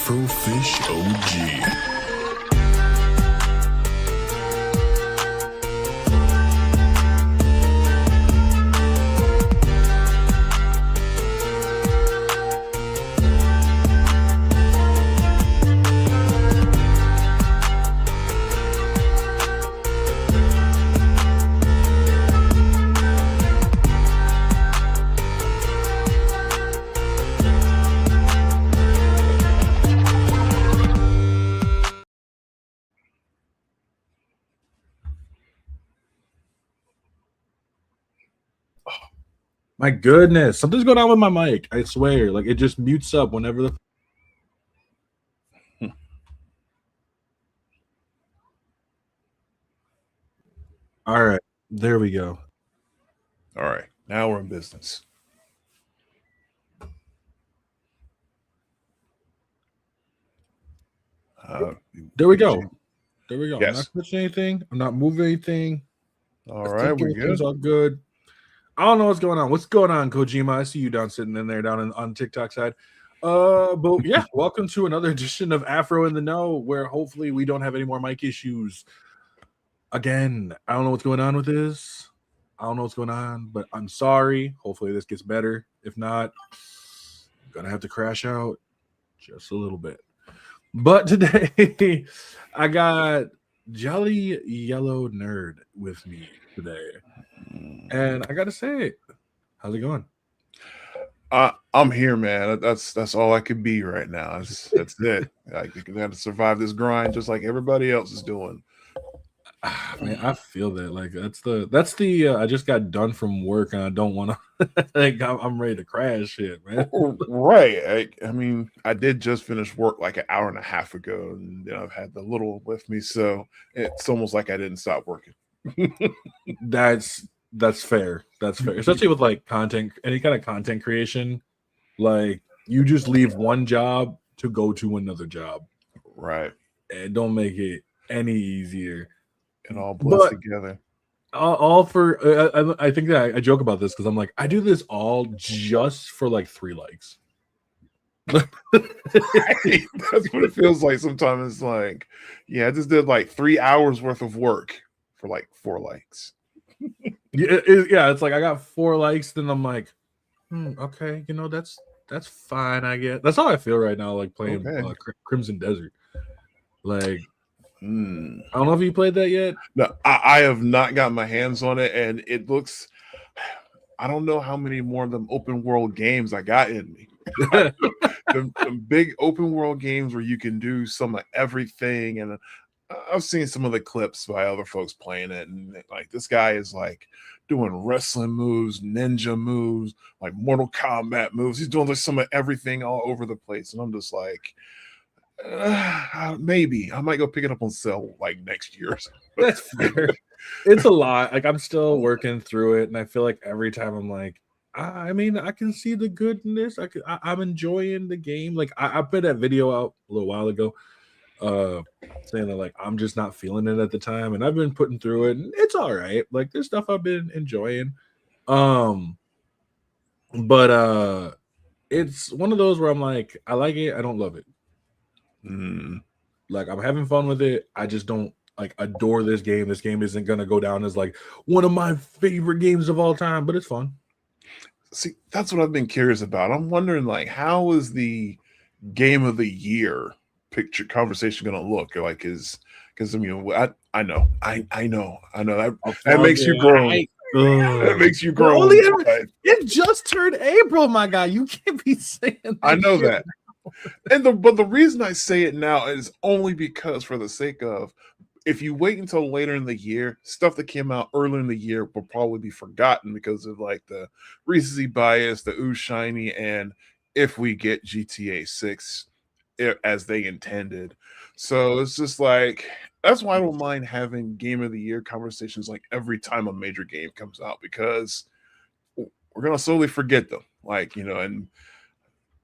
Afrofish OG. My goodness, something's going on with my mic. I swear, like it just mutes up whenever the. All right, there we go. All right, now we're in business. There we go. There we go. Yes. I'm not touching anything. I'm not moving anything. All right, we're good. All good. I don't know what's going on. What's going on, Kojima? I see you sitting in there down on TikTok side. But yeah, welcome to another edition of Afro in the Know, where hopefully we don't have any more mic issues. Again, I don't know what's going on with this. I don't know what's going on, but I'm sorry. Hopefully this gets better. If not, I'm gonna have to crash out just a little bit. But today, I got Jolly Yellow Nerd with me today. And I gotta say, how's it going? I'm here, man. That's all I could be right now. That's it. I got to survive this grind just like everybody else is doing. Man, I feel that. Like that's the I just got done from work and I don't want to. Like I'm ready to crash shit, man. Right. I mean, I did just finish work like an hour and a half ago, and I've had the little with me, so it's almost like I didn't stop working. That's fair. That's fair, especially with like content, any kind of content creation. Like you just leave one job to go to another job, right? And don't make it any easier. It all blends together. All for I think that I joke about this because I'm like, I do this all just for like 3 likes. Right. That's what it feels like sometimes. It's like, yeah, I just did like 3 hours worth of work for like 4 likes. Yeah, it's like I got 4 likes, then I'm like, okay, that's fine. I guess that's how I feel right now, like playing Crimson Desert. Like, I don't know if you played that yet. No, I have not got my hands on it, and it looks. I don't know how many more of them open world games I got in me. the big open world games where you can do some of everything, and I've seen some of the clips by other folks playing it, and like this guy is like doing wrestling moves, ninja moves, like Mortal Kombat moves. He's doing like some of everything all over the place, and I'm just like, maybe I might go pick it up on sale like next year. That's fair. It's a lot. Like I'm still working through it, and I feel like every time I'm like, I mean, I can see the goodness. I'm enjoying the game. Like I put that video out a little while ago, saying that like I'm just not feeling it at the time, and I've been putting through it, and it's all right. Like there's stuff I've been enjoying, but it's one of those where I'm like, I like it, I don't love it. Like I'm having fun with it. I just don't like adore this game. This game isn't gonna go down as like one of my favorite games of all time, but it's fun. See, that's what I've been curious about. I'm wondering, like, how is the game of the year picture conversation going to look? Like, because I mean, I know that makes you grow. That makes you grow. It just turned April, my guy. You can't be saying that. I know that. But the reason I say it now is only because, for the sake of, if you wait until later in the year, stuff that came out earlier in the year will probably be forgotten because of like the recency bias, the ooh shiny, and if we get GTA 6 as they intended. So it's just like, that's why I don't mind having game of the year conversations like every time a major game comes out, because we're gonna slowly forget them. Like, and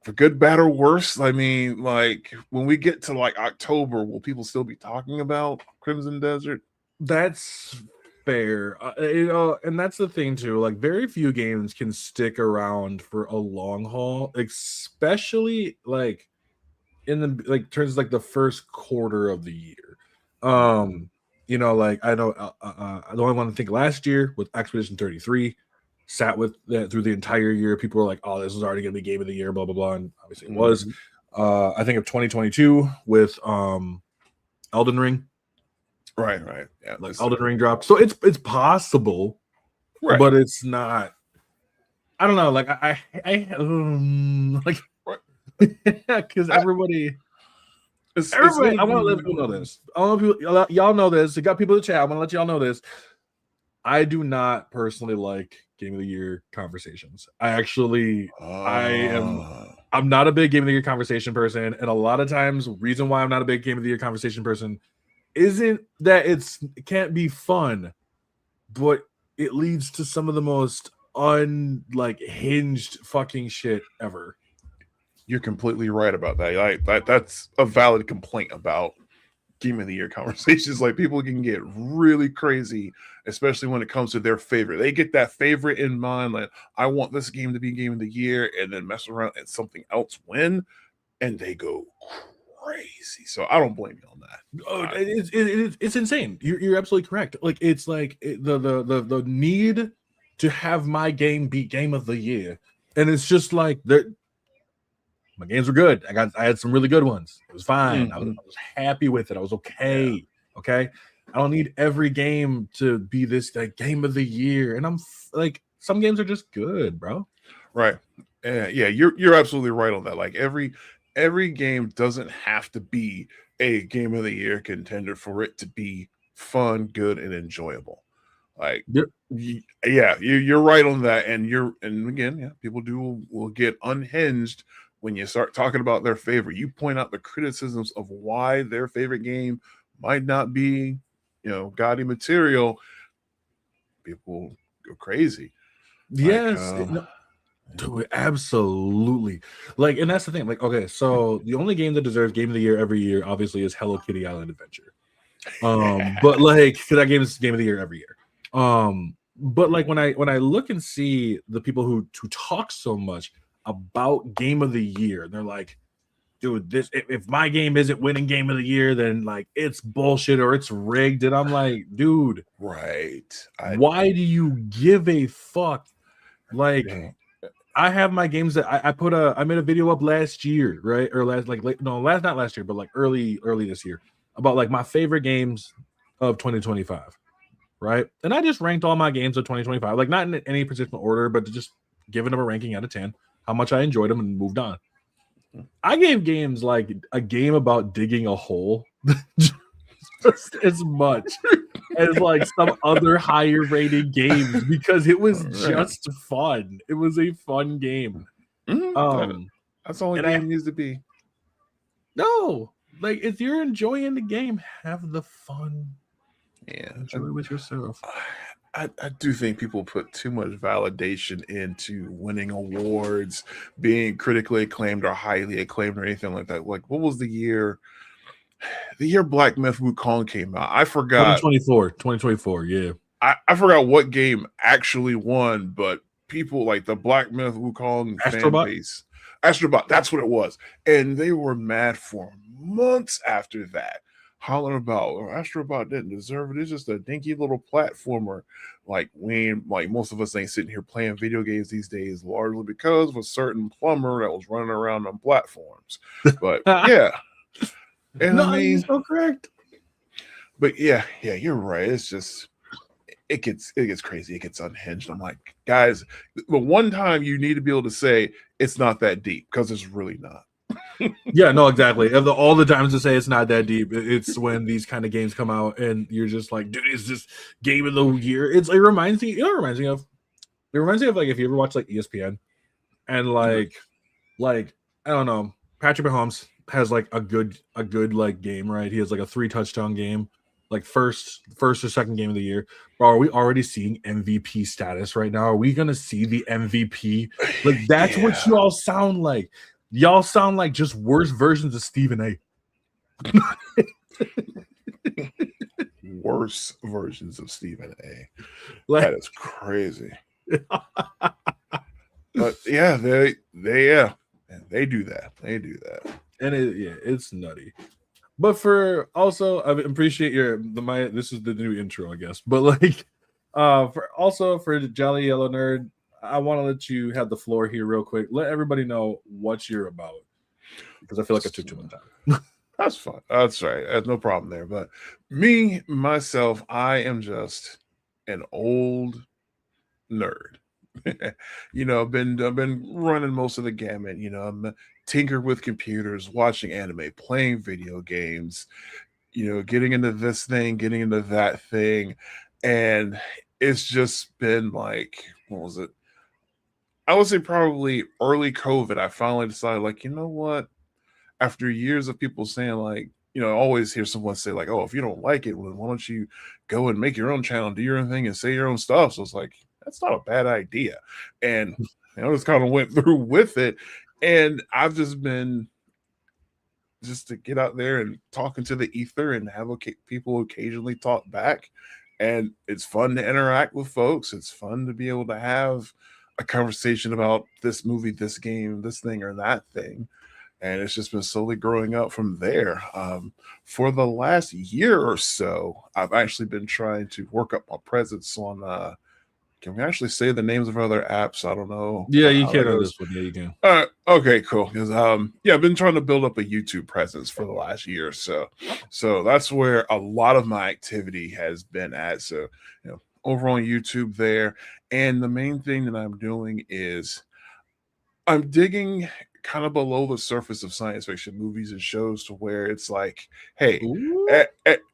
for good, bad, or worse, I mean, like when we get to like October, will people still be talking about Crimson Desert? That's fair. And that's the thing too. Like very few games can stick around for a long haul, especially like turns like the first quarter of the year. You know, like I know the only one I think last year with Expedition 33 sat with that through the entire year. People were like, "Oh, this is already going to be game of the year," blah blah blah, and obviously it was. I think of 2022 with Elden Ring. Right. Yeah, like Elden Ring dropped, so it's possible, right? But it's not. I don't know. Like like because everybody. Everybody, I want to let people know this. I want people, y'all know this. You got people in the chat. I want to let y'all know this. I do not personally like Game of the Year conversations. I'm not a big Game of the Year conversation person, and a lot of times, reason why I'm not a big Game of the Year conversation person isn't that it can't be fun, but it leads to some of the most hinged fucking shit ever. You're completely right about that. That's a valid complaint about Game of the Year conversations. Like, people can get really crazy, especially when it comes to their favorite. They get that favorite in mind, like, I want this game to be Game of the Year, and then mess around and something else win, and they go crazy. So I don't blame you on that. Oh, it's insane. You're absolutely correct. Like, it's like the need to have my game beat Game of the Year, and it's just like my games were good. I had some really good ones. It was fine. I was happy with it. I was okay. Yeah. Okay. I don't need every game to be this like Game of the Year. And I'm like, some games are just good, bro. Right. Yeah, you're absolutely right on that. Like, every game doesn't have to be a Game of the Year contender for it to be fun, good, and enjoyable. Like, you're right on that. And again, people will get unhinged when you start talking about their favorite. You point out the criticisms of why their favorite game might not be, gaudy material. People go crazy. Yes. Dude, absolutely. Like, and that's the thing. Like, okay, so the only game that deserves Game of the Year every year, obviously, is Hello Kitty Island Adventure. But like, because that game is Game of the Year every year. But like when I look and see the people who talk so much about Game of the Year, they're like, dude, this if my game isn't winning Game of the Year, then like it's bullshit or it's rigged. And I'm like, dude, right? Why do you give a fuck? Like, I have my games that I made a video up last year, right? Or not last year, but like early this year about like my favorite games of 2025, right? And I just ranked all my games of 2025, like not in any particular order, but just giving them a ranking out of 10, how much I enjoyed them and moved on. I gave games like a game about digging a hole just as much as like some other higher rated games because it was just fun. It was a fun game. That's all a game needs to be. No, like if you're enjoying the game, have the fun. Yeah, enjoy with yourself. I do think people put too much validation into winning awards, being critically acclaimed or highly acclaimed or anything like that. Like, what was the year? The year Black Myth Wukong came out. I forgot. 2024, yeah. I forgot what game actually won, but people like the Black Myth Wukong fan base. Astrobot, that's what it was. And they were mad for months after that, hollering about Astrobot didn't deserve it. It's just a dinky little platformer. Like, most of us ain't sitting here playing video games these days, largely because of a certain plumber that was running around on platforms. But yeah. And no, you're so correct. But yeah, you're right. It's just it gets crazy. It gets unhinged. I'm like, guys, the one time you need to be able to say it's not that deep, because it's really not. Yeah, no, exactly. Of all the times to say it's not that deep, it's when these kind of games come out and you're just like, dude, it's just Game of the Year. It reminds me of like if you ever watch like ESPN and like I don't know, Patrick Mahomes has like a good like game, right? He has like a 3 touchdown game, like first or second game of the year. Bro, are we already seeing MVP status right now? Are we gonna see the MVP? Like, that's what you all sound like. Y'all sound like just worse versions of Stephen A. Worse versions of Stephen A. That is crazy. But yeah, they do that. They do that. and it's nutty. But for also, I appreciate this is the new intro, I guess. But like, for Jolly Yellow Nerd, I want to let you have the floor here real quick. Let everybody know what you're about, because I feel like I took too much time. That's fine. That's right. That's no problem there. But myself, I am just an old nerd. I've been running most of the gamut. I'm tinker with computers, watching anime, playing video games, getting into this thing, getting into that thing. And it's just been like, what was it? I would say probably early COVID. I finally decided, like, you know what? After years of people saying, like, I always hear someone say, like, oh, if you don't like it, well, why don't you go and make your own channel, do your own thing, and say your own stuff? So it's like, that's not a bad idea. And I just kind of went through with it. And I've just been to get out there and talk into the ether and have people occasionally talk back. And it's fun to interact with folks. It's fun to be able to have a conversation about this movie, this game, this thing, or that thing. And it's just been slowly growing up from there. For the last year or so, I've actually been trying to work up my presence on can we actually say the names of other apps? I don't know. Yeah, you can on this one. Yeah, you can. Okay, cool. Because I've been trying to build up a YouTube presence for the last year or so. So that's where a lot of my activity has been at. So, over on YouTube there. And the main thing that I'm doing is I'm digging kind of below the surface of science fiction movies and shows, to where it's like, hey,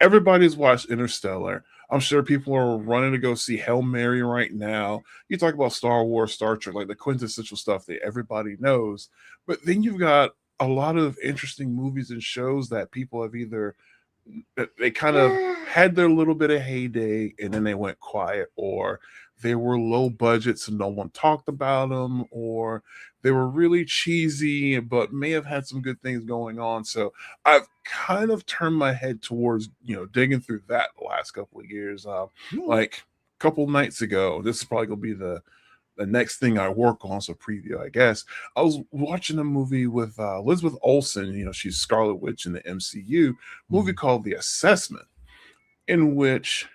everybody's watched Interstellar. I'm sure people are running to go see Hail Mary right now. You talk about Star Wars, Star Trek, like the quintessential stuff that everybody knows. But then you've got a lot of interesting movies and shows that people have either they kind of had their little bit of heyday and then they went quiet, or they were low budgets and no one talked about them, or they were really cheesy but may have had some good things going on. So I've kind of turned my head towards digging through that the last couple of years. Like a couple nights ago, this is probably gonna be the next thing I work on, so preview, I guess. I was watching a movie with Elizabeth Olsen. She's Scarlet Witch in the MCU, movie called The Assessment, in which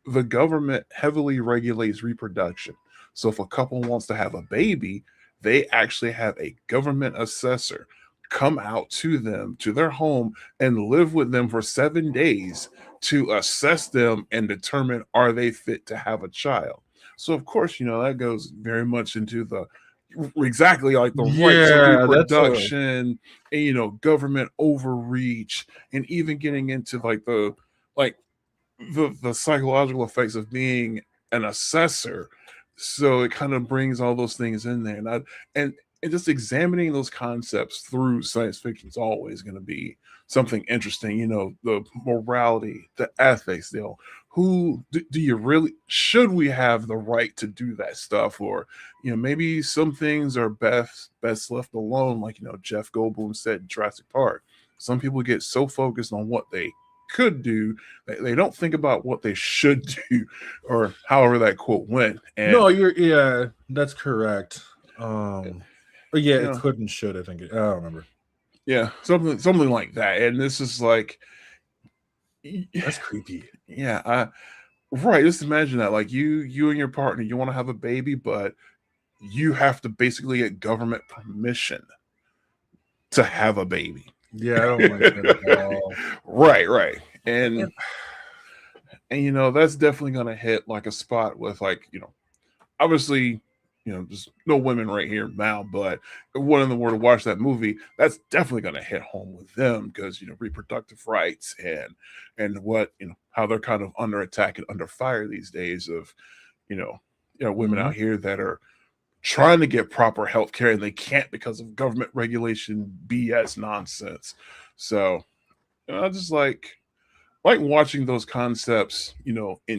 the government heavily regulates reproduction. So if a couple wants to have a baby, they actually have a government assessor come out to them, to their home, and live with them for 7 days to assess them and determine, are they fit to have a child? So of course, that goes very much into the exactly like the rights of reproduction and government overreach, and even getting into like the psychological effects of being an assessor. So it kind of brings all those things in there, and just examining those concepts through science fiction is always going to be something interesting. The morality, the ethics, who do you really, should we have the right to do that stuff? Or, maybe some things are best left alone. Like, Jeff Goldblum said in Jurassic Park, some people get so focused on what they could do, they don't think about what they should do, or however that quote went. And no, that's correct. But yeah, it could and should, I think. I don't remember. Yeah, something like that. And this is like, that's creepy. Yeah, right. Just imagine that, like you and your partner, you want to have a baby, but you have to basically get government permission to have a baby. Yeah, I don't like that at all. Right. And that's definitely gonna hit like a spot with, like, obviously, there's no women right here now, but if one of them were to watch that movie, that's definitely going to hit home with them, because reproductive rights and what how they're kind of under attack and under fire these days of women out here that are trying to get proper health care and they can't because of government regulation BS nonsense. So I just like watching those concepts, in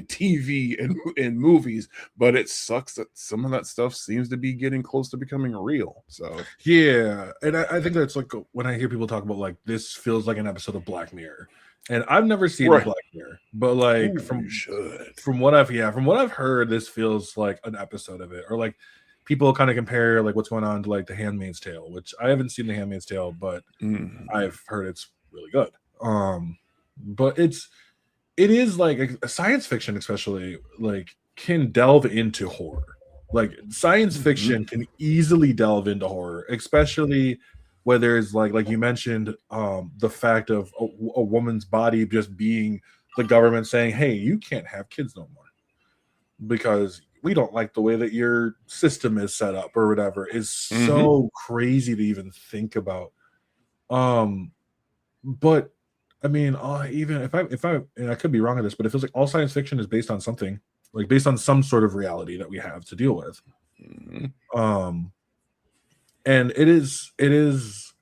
TV and in movies, but it sucks that some of that stuff seems to be getting close to becoming real. So yeah, and I think that's like when I hear people talk about, like, this feels like an episode of Black Mirror, and I've never seen Black Mirror, but like from what I've heard, this feels like an episode of it, or like people kind of compare like what's going on to like The Handmaid's Tale, which I haven't seen The Handmaid's Tale, but I've heard it's really good. But it is like a science fiction, especially like can delve into horror. Like science fiction can easily delve into horror, especially where there's like you mentioned, the fact of a woman's body just being the government saying, "Hey, you can't have kids no more because we don't like the way that your system is set up," or whatever, is so crazy to even think about. But I mean, even if I and I could be wrong on this, but it feels like all science fiction is based on something, like based on some sort of reality that we have to deal with. And it is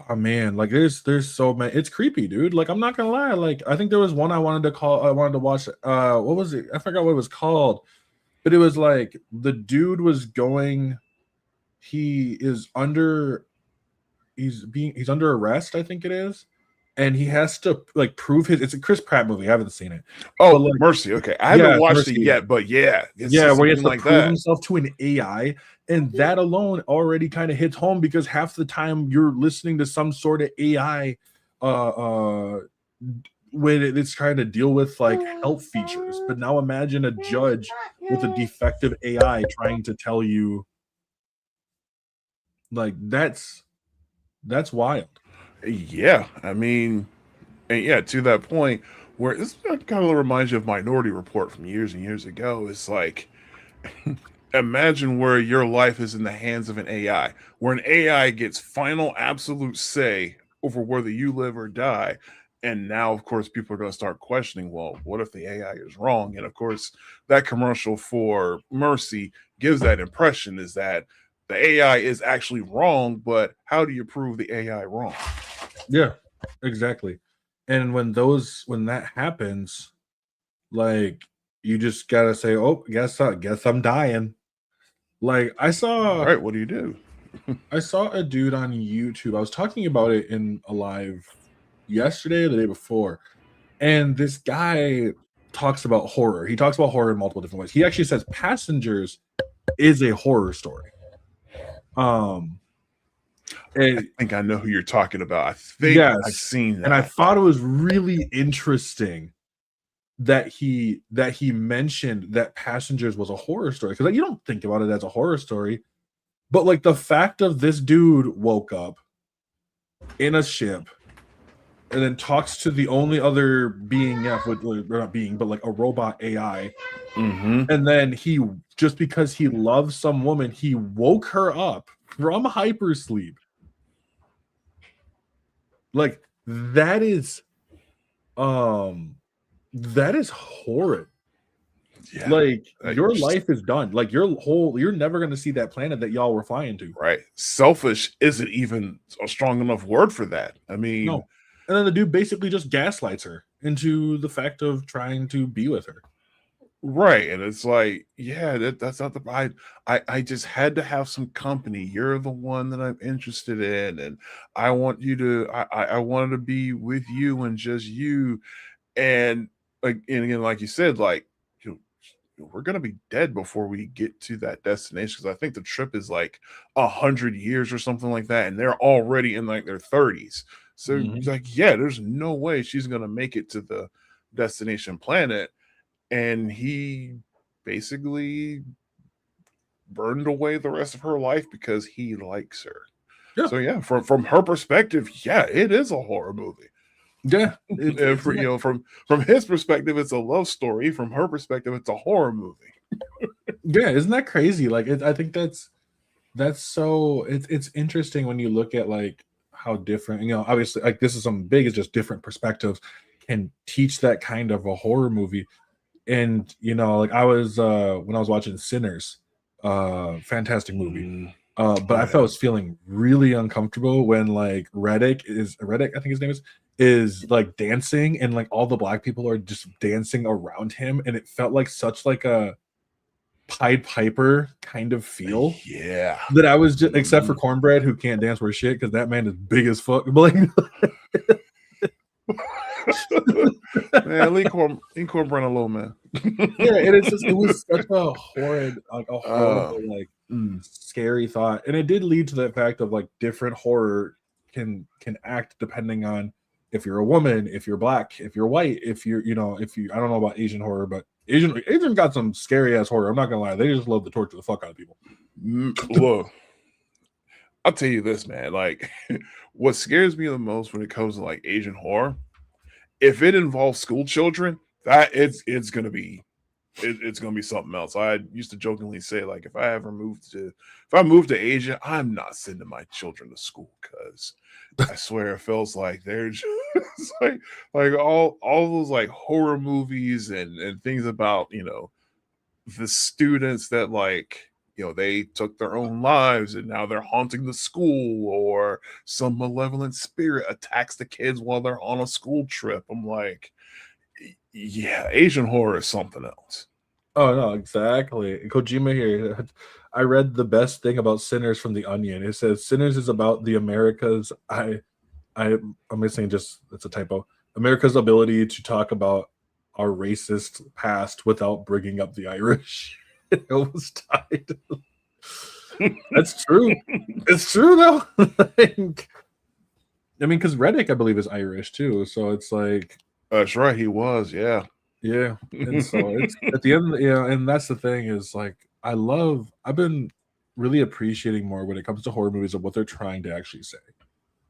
oh man, like there's so many. It's creepy, dude. Like I'm not gonna lie. Like I think there was one I wanted to watch. What was it? I forgot what it was called, but it was like the dude was going. He's under arrest, I think it is, and he has to like prove his. It's a Chris Pratt movie. I haven't seen it. Oh, like, Mercy. Okay, I haven't watched it yet, but yeah, where he has to prove himself to an AI, and that alone already kind of hits home because half the time you're listening to some sort of AI, when it's trying to deal with like health features. But now imagine a judge with a defective AI trying to tell you, like that's wild. Yeah, I mean, and yeah, to that point where this kind of reminds you of Minority Report from years and years ago. It's like, imagine where your life is in the hands of an AI, where an AI gets final absolute say over whether you live or die. And now, of course, people are going to start questioning, well, what if the AI is wrong? And of course, that commercial for Mercy gives that impression, is that the AI is actually wrong, but how do you prove the AI wrong? Yeah, exactly. And when that happens, like you just gotta say, "Oh, guess I'm dying." Like I saw. All right, what do you do? I saw a dude on YouTube. I was talking about it in a live yesterday or the day before, and this guy talks about horror. He talks about horror in multiple different ways. He actually says Passengers is a horror story. I think I know who you're talking about. I think I've seen that. And I thought it was really interesting that he mentioned that Passengers was a horror story, because like, you don't think about it as a horror story, but like the fact of this dude woke up in a ship and then talks to the only other being, not being, but like a robot AI, and then he, just because he loves some woman, he woke her up from hypersleep. Like that is horrid. Yeah. Like your life is done. Like you're never going to see that planet that y'all were flying to. Right. Selfish isn't even a strong enough word for that. I mean, no. And then the dude basically just gaslights her into the fact of trying to be with her. Right. And it's like, yeah, that's not the I just had to have some company. You're the one that I'm interested in, and I want you to I wanted to be with you and just you. And like, and again, like you said, like we're gonna be dead before we get to that destination, because I think the trip is like 100 years or something like that, and they're already in like their 30s. So it's like, yeah, there's no way she's gonna make it to the destination planet. And he basically burned away the rest of her life because he likes her. Yeah. So yeah, from her perspective, yeah, it is a horror movie. Yeah, from his perspective, it's a love story. From her perspective, it's a horror movie. Yeah, isn't that crazy? Like, I think that's so. It's interesting when you look at like how different. Obviously, like this is something big. It's just different perspectives can teach that kind of a horror movie. And like I was when I was watching Sinners, fantastic movie. But I was feeling really uncomfortable when like Reddick, I think his name is like dancing, and like all the black people are just dancing around him, and it felt like such like a Pied Piper kind of feel. Yeah. That I was just, except for Cornbread, who can't dance worth shit because that man is big as fuck. Like Man, incorporate a little man. Yeah, and it's just it was such a horrid, like a uh, horrible, like scary thought, and it did lead to the fact of like different horror can act depending on if you're a woman, if you're black, if you're white, if you're if you I don't know about Asian horror, but Asian got some scary ass horror. I'm not gonna lie, they just love to torture the fuck out of people. Look, I'll tell you this, man. Like, what scares me the most when it comes to like Asian horror, if it involves school children, that it's gonna be it's gonna be something else. I used to jokingly say, like, if I move to Asia, I'm not sending my children to school because I swear it feels like they're just like all those like horror movies and things about the students that like they took their own lives and now they're haunting the school, or some malevolent spirit attacks the kids while they're on a school trip. I'm like, yeah, Asian horror is something else. Oh no, exactly. Kojima here. I read the best thing about Sinners from The Onion. It says Sinners is about the Americas. I'm missing just it's a typo. America's ability to talk about our racist past without bringing up the Irish. It was tied. That's true. It's true though. I mean, because Reddick, I believe, is Irish too. So it's like That's right, he was, yeah. yeah, and so it's at the end, and that's the thing is like I've been really appreciating more when it comes to horror movies of what they're trying to actually say.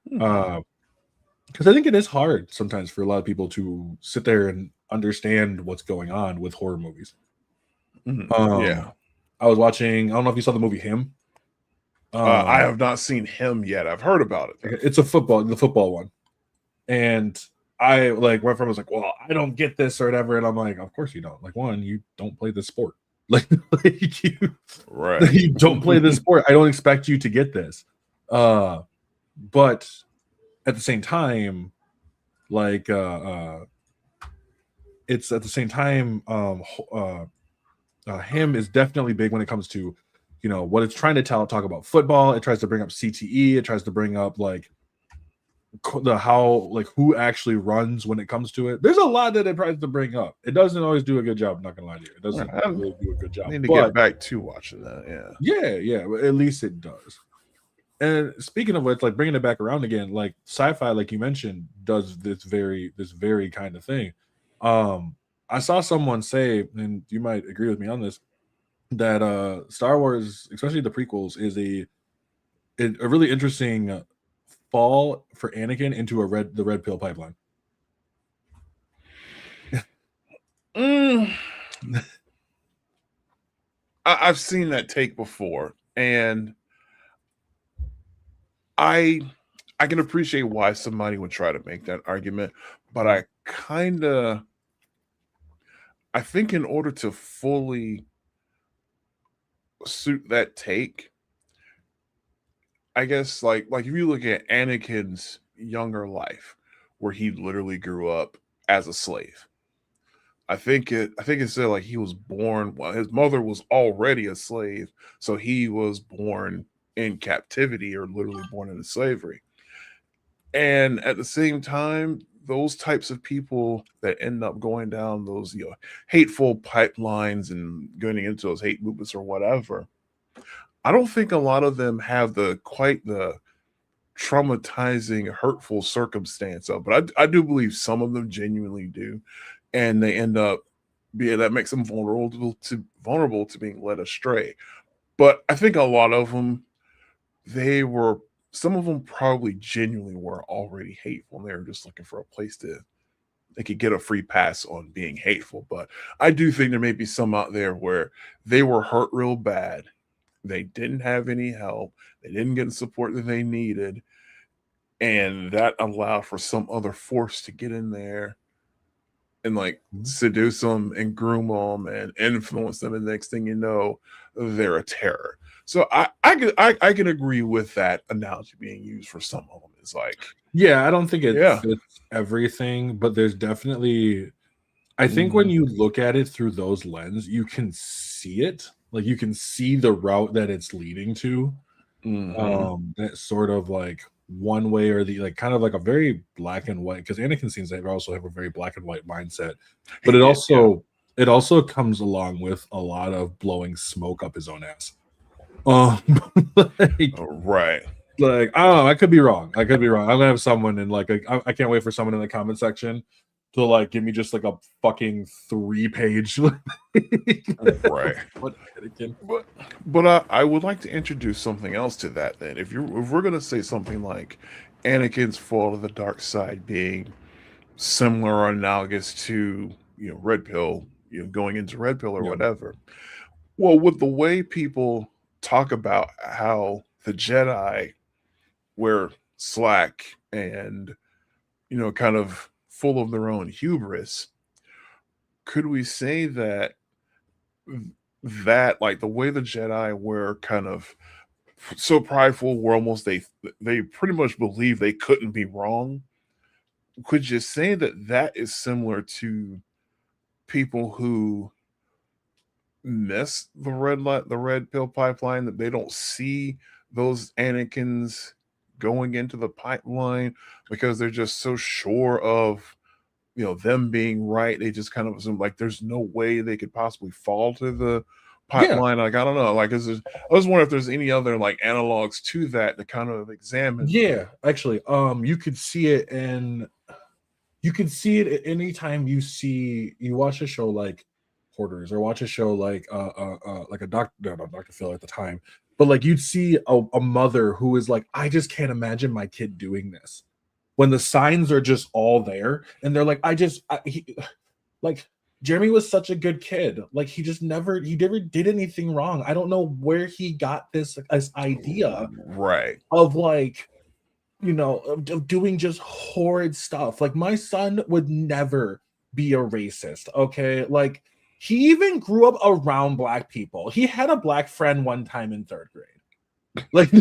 Because I think it is hard sometimes for a lot of people to sit there and understand what's going on with horror movies. Yeah. I was watching, I don't know if you saw the movie Him. I have not seen Him yet. I've heard about it. It's the football one. And I like went from was like, well, I don't get this or whatever. And I'm like, of course you don't. Like, one, you don't play the sport. Like you don't play this sport. I don't expect you to get this. But at the same time, like it's at the same time, Him is definitely big when it comes to what it's trying to talk about football. It tries to bring up CTE. It tries to bring up like who actually runs when it comes to it. There's a lot that it tries to bring up. It doesn't always do a good job. I'm not gonna lie to you. It doesn't really do a good job. I need to get back to watching that. Yeah. At least it does. And speaking of which, like bringing it back around again, like sci-fi, like you mentioned, does this very kind of thing. I saw someone say, and you might agree with me on this, that Star Wars, especially the prequels, is a really interesting fall for Anakin into the red pill pipeline. I've seen that take before, and I can appreciate why somebody would try to make that argument, but I think in order to fully suit that take, I guess like if you look at Anakin's younger life, where he literally grew up as a slave. I think it said like he was born. Well, his mother was already a slave, so he was born in captivity or literally born into slavery. And at the same time, those types of people that end up going down those hateful pipelines and going into those hate movements or whatever, I don't think a lot of them have quite the traumatizing, hurtful circumstance of, but I do believe some of them genuinely do, and they end up that makes them vulnerable to being led astray. But I think a lot of them, some of them probably genuinely were already hateful, and they were just looking for a place they could get a free pass on being hateful. But I do think there may be some out there where they were hurt real bad. They didn't have any help. They didn't get the support that they needed. And that allowed for some other force to get in there and like seduce them and groom them and influence them. And the next thing you know, they're a terror. So I can agree with that analogy being used for some of them. It's like, yeah, I don't think it fits everything, but there's definitely, I think when you look at it through those lens, you can see it. Like you can see the route that it's leading to. That sort of like one way or the like, kind of like a very black and white. Because Anakin seems to also have a very black and white mindset, but He did, yeah. it also comes along with a lot of blowing smoke up his own ass. Like, Right. like I don't know. I could be wrong. I could be wrong. I'm gonna have someone in like I can't wait for someone in the comment section to like give me just like a fucking 3-page. Right. What Anakin? But I would like to introduce something else to that. Then, if we're gonna say something like Anakin's fall to the dark side being similar or analogous to Red Pill, going into Red Pill or Yeah. whatever. Well, with the way people talk about how the Jedi were slack and kind of full of their own hubris, could we say that like the way the Jedi were kind of so prideful, where almost they pretty much believe they couldn't be wrong? Could you say that that is similar to people who miss the red pill pipeline, that they don't see those Anakins going into the pipeline because they're just so sure of them being right? They just kind of assume like there's no way they could possibly fall to the Yeah. pipeline. Like, I don't know, like, I was wondering if there's any other like analogs to that to kind of examine. Yeah. Actually, you could see it, and you can see it anytime you watch a show like Hoarders, or watch a show like a doctor, no, not Dr. Phil at the time, but like you'd see a mother who is like, I just can't imagine my kid doing this, when the signs are just all there, and they're like, like Jeremy was such a good kid, like he never did anything wrong. I don't know where he got this idea Right. of like, of doing just horrid stuff. Like my son would never be a racist, okay? Like he even grew up around black people. He had a black friend one time in 3rd grade. Like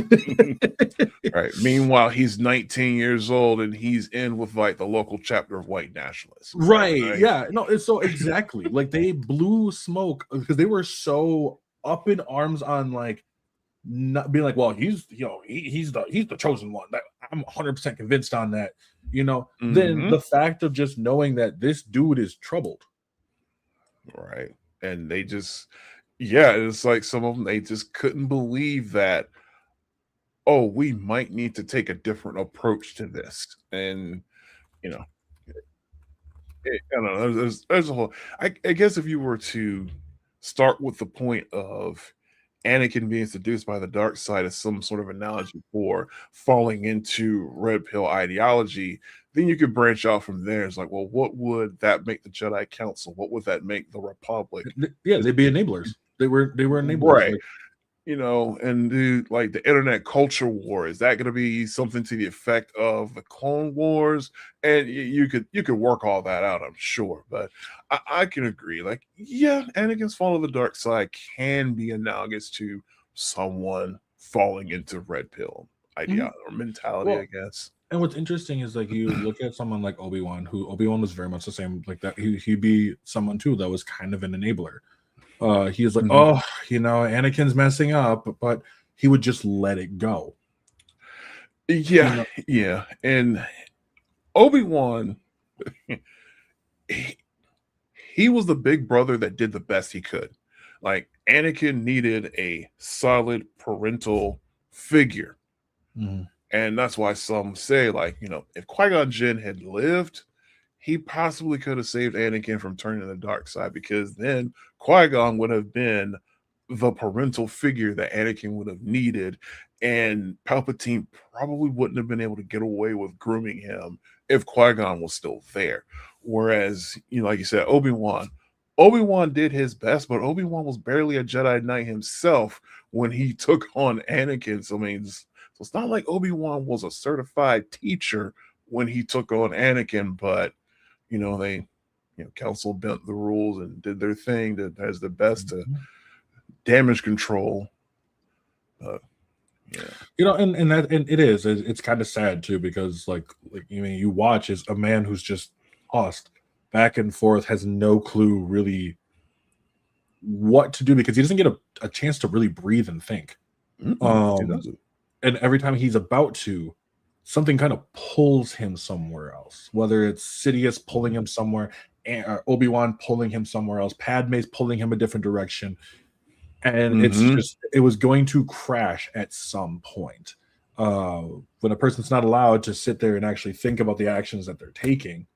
Right. Meanwhile, he's 19 years old and he's in with like the local chapter of white nationalists. right. Yeah. No, it's so exactly. Like they blew smoke because they were so up in arms on like not being like, well, he's he's the chosen one. That I'm 100% convinced on that. Then Mhm. the fact of just knowing that this dude is troubled. Right. And they just, yeah, it's like some of them, they just couldn't believe that, oh, we might need to take a different approach to this. And, you know, I don't know. There's a whole, I guess if you were to start with the point of Anakin being seduced by the dark side as some sort of analogy for falling into red pill ideology, then you could branch out from there. It's like, well, what would that make the Jedi Council? What would that make the Republic? Yeah, they'd be enablers. They were enablers. Right. Like, And like the internet culture war, is that going to be something to the effect of the Clone Wars? And you could work all that out, I'm sure. But I can agree, like, yeah, Anakin's fall of the dark side can be analogous to someone falling into red pill idea or mentality, I well, guess. and what's interesting is like you look at someone like Obi-Wan, who Obi-Wan was very much the same like that. He'd be someone too that was kind of an enabler. He was like, Mhm. oh, Anakin's messing up, but he would just let it go. Yeah, yeah. And Obi-Wan, he, he was the big brother that did the best he could. Like, Anakin needed a solid parental figure. Mhm. And that's why some say, like, if Qui-Gon Jinn had lived, he possibly could have saved Anakin from turning to the dark side, because then Qui-Gon would have been the parental figure that Anakin would have needed. And Palpatine probably wouldn't have been able to get away with grooming him if Qui-Gon was still there. Whereas, like you said, Obi-Wan did his best, but Obi-Wan was barely a Jedi Knight himself when he took on Anakin. So, I mean, so it's not like Obi-Wan was a certified teacher when he took on Anakin, but they council bent the rules and did their thing that has the best to damage control. Yeah. And it's kind of sad too, because like you watch is a man who's just tossed back and forth, has no clue really what to do, because he doesn't get a chance to really breathe and think. He doesn't. And every time he's about to, something kind of pulls him somewhere else. Whether it's Sidious pulling him somewhere, Obi-Wan pulling him somewhere else, Padme's pulling him a different direction, and it's Mm-hmm. just it was going to crash at some point. When a person's not allowed to sit there and actually think about the actions that they're taking,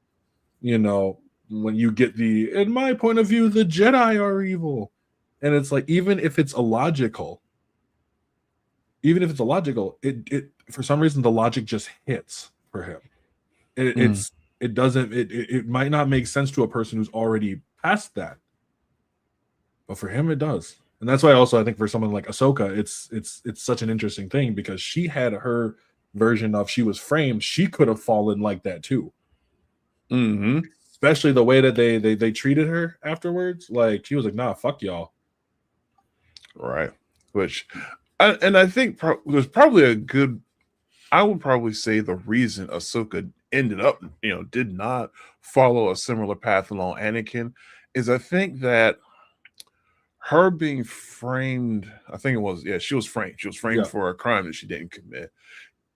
you know, when you get in my point of view, the Jedi are evil, and it's like even if it's illogical, it for some reason the logic just hits for him. It, Mm. it's it doesn't it might not make sense to a person who's already past that, but for him it does. And that's why also I think for someone like Ahsoka, it's such an interesting thing because she had her version of she was framed. She could have fallen like that too, Mm-hmm. especially the way that they treated her afterwards. Like she was like, "Nah, fuck y'all." Right. Which, and I think there's probably a good. I would probably say the reason Ahsoka ended up, did not follow a similar path along Anakin is I think that her being framed, I think it was, yeah, she was framed. She was framed Yeah, for a crime that she didn't commit.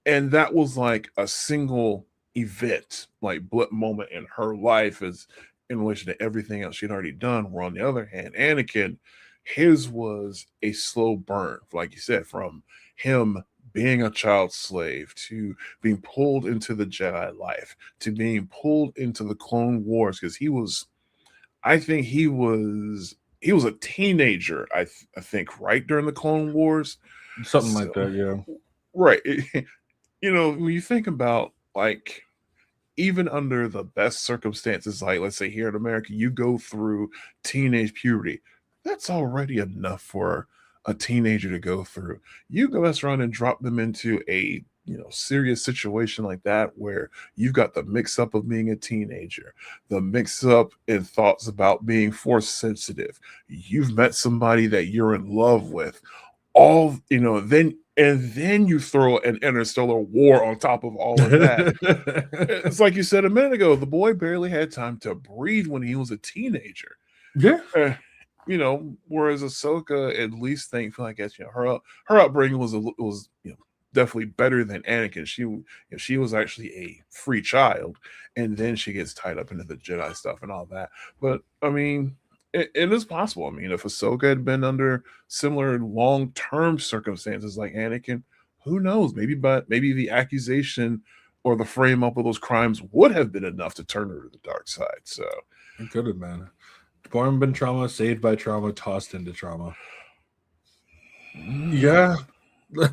And that was like a single event, like blip moment in her life as in relation to everything else she'd already done. Where on the other hand, Anakin, his was a slow burn, like you said, from him being a child slave to being pulled into the Jedi life to being pulled into the Clone Wars because I think he was a teenager. I think right during the Clone Wars. something like So that. Yeah. right, when you think about like even under the best circumstances, like let's say here in America, you go through teenage puberty. That's already enough for a teenager to go through. You go mess around and drop them into a serious situation like that where you've got the mix up of being a teenager, the mix up in thoughts about being force sensitive. You've met somebody that you're in love with, all then you throw an interstellar war on top of all of that. It's like you said a minute ago, the boy barely had time to breathe when he was a teenager. Yeah. Whereas Ahsoka, at least thankfully, I guess, her upbringing was definitely better than Anakin. She was actually a free child, and then she gets tied up into the Jedi stuff and all that. But I mean, it is possible. I mean, if Ahsoka had been under similar long term circumstances like Anakin, who knows? Maybe the accusation or the frame up of those crimes would have been enough to turn her to the dark side. So It could have been. Born in trauma, saved by trauma, tossed into trauma. Yeah. yeah.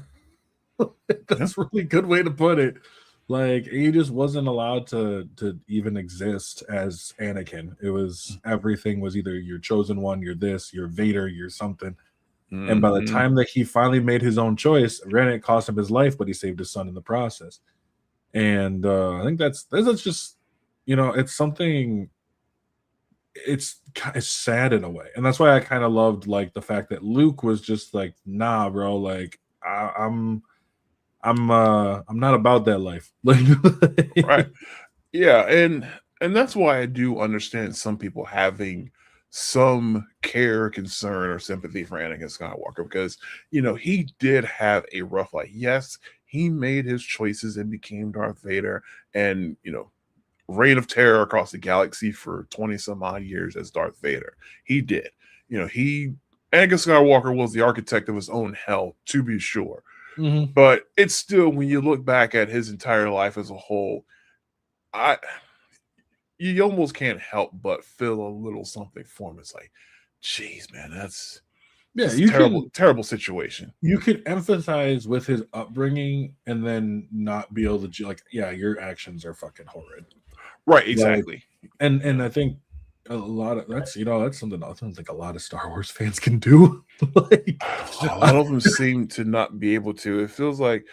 That's a really good way to put it. Like he just wasn't allowed to even exist as Anakin. It was everything was either you're chosen one, you're this, you're Vader, you're something. And by the Mm-hmm. time that he finally made his own choice, granted it cost him his life, but he saved his son in the process. And I think that's just it's something. It's sad in a way, and that's why I kind of loved like the fact that Luke was just like, nah, bro, like I'm not about that life. Like, Right. Yeah, and that's why I do understand some people having some care, concern, or sympathy for Anakin Skywalker because he did have a rough life. Yes, he made his choices and became Darth Vader, and reign of terror across the galaxy for 20 some odd years as Darth Vader. He did. He Anakin Skywalker was the architect of his own hell, to be sure. mhm. But it's still, when you look back at his entire life as a whole, I you almost can't help but feel a little something for him. It's like, geez, man, that's Yeah, a terrible, terrible situation. you could empathize with his upbringing and then not be able to like, yeah, your actions are fucking horrid. Right, Like, exactly. and I think a lot of that's something I don't think a lot of Star Wars fans can do. Like, A lot of them seem to not be able to. It feels like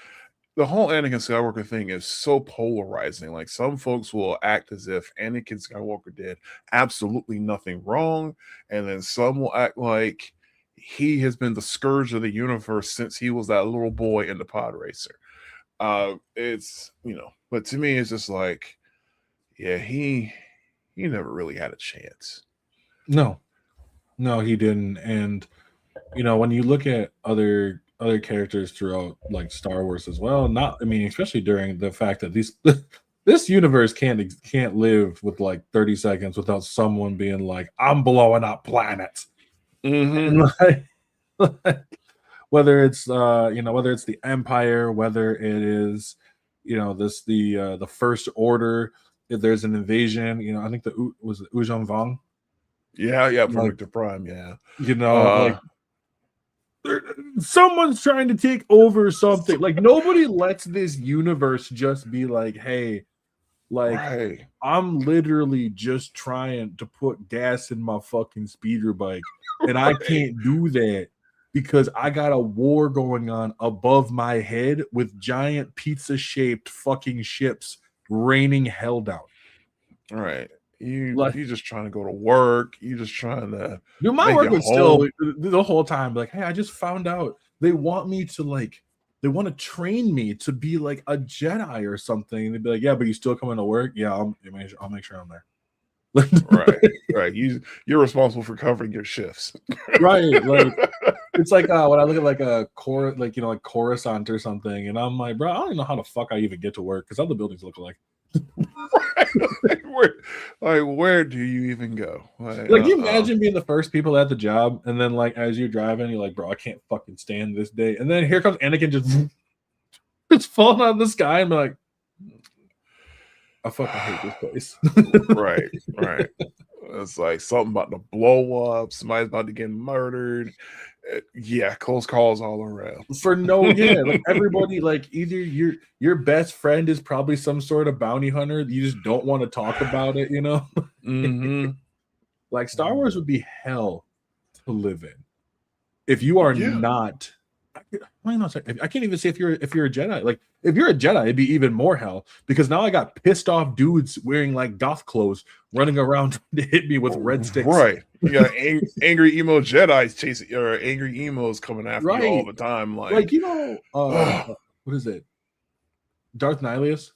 the whole Anakin Skywalker thing is so polarizing. Like some folks will act as if Anakin Skywalker did absolutely nothing wrong, and then some will act like he has been the scourge of the universe since he was that little boy in the pod racer. It's but to me, it's just like, yeah, he never really had a chance. no, no, he didn't. And when you look at other other characters throughout like Star Wars as well. Not, I mean, especially during the fact that these this universe can't live with like 30 seconds without someone being like, "I'm blowing up planets," and like whether it's whether it's the Empire, whether it is the First Order. If there's an invasion, I think was it Ujong Vong, Yeah, from like Victor Prime, yeah. like someone's trying to take over something. Like nobody lets this universe just be like, hey, like right. I'm literally just trying to put gas in my fucking speeder bike, and I can't do that because I got a war going on above my head with giant pizza-shaped fucking ships raining hell down. Right. You Like, just trying to go to work. You just trying to dude, my make work it was home. still the whole time like, hey, I just found out they want me to like they want to train me to be like a Jedi or something. And they'd be like, yeah, but you still coming to work? Yeah, I'll make sure I'm there. Right. You're responsible for covering your shifts. Right. Like it's like when I look at like a core, like like Coruscant or something, and I'm like, bro, I don't even know how the fuck I even get to work because all the buildings look alike. Where do you even go? Like, you imagine being the first people at the job, and then like as you're driving, you're like, bro, I can't fucking stand this day. And then here comes Anakin just falling out of the sky, and be like, I fucking hate this place. Right. It's like something about to blow up. Somebody's about to get murdered. Yeah, close calls all around. For no, like everybody, like either your best friend is probably some sort of bounty hunter. You just don't want to talk about it, Mm-hmm. Like Star Wars would be hell to live in if you are not. I can't even say if you're a Jedi. Like if you're a Jedi, it'd be even more hell because now I got pissed off dudes wearing like goth clothes running around trying to hit me with red sticks. Right. You got angry emo Jedi's chasing, or angry emos coming after you all the time. Like what is it? Darth Nihilus.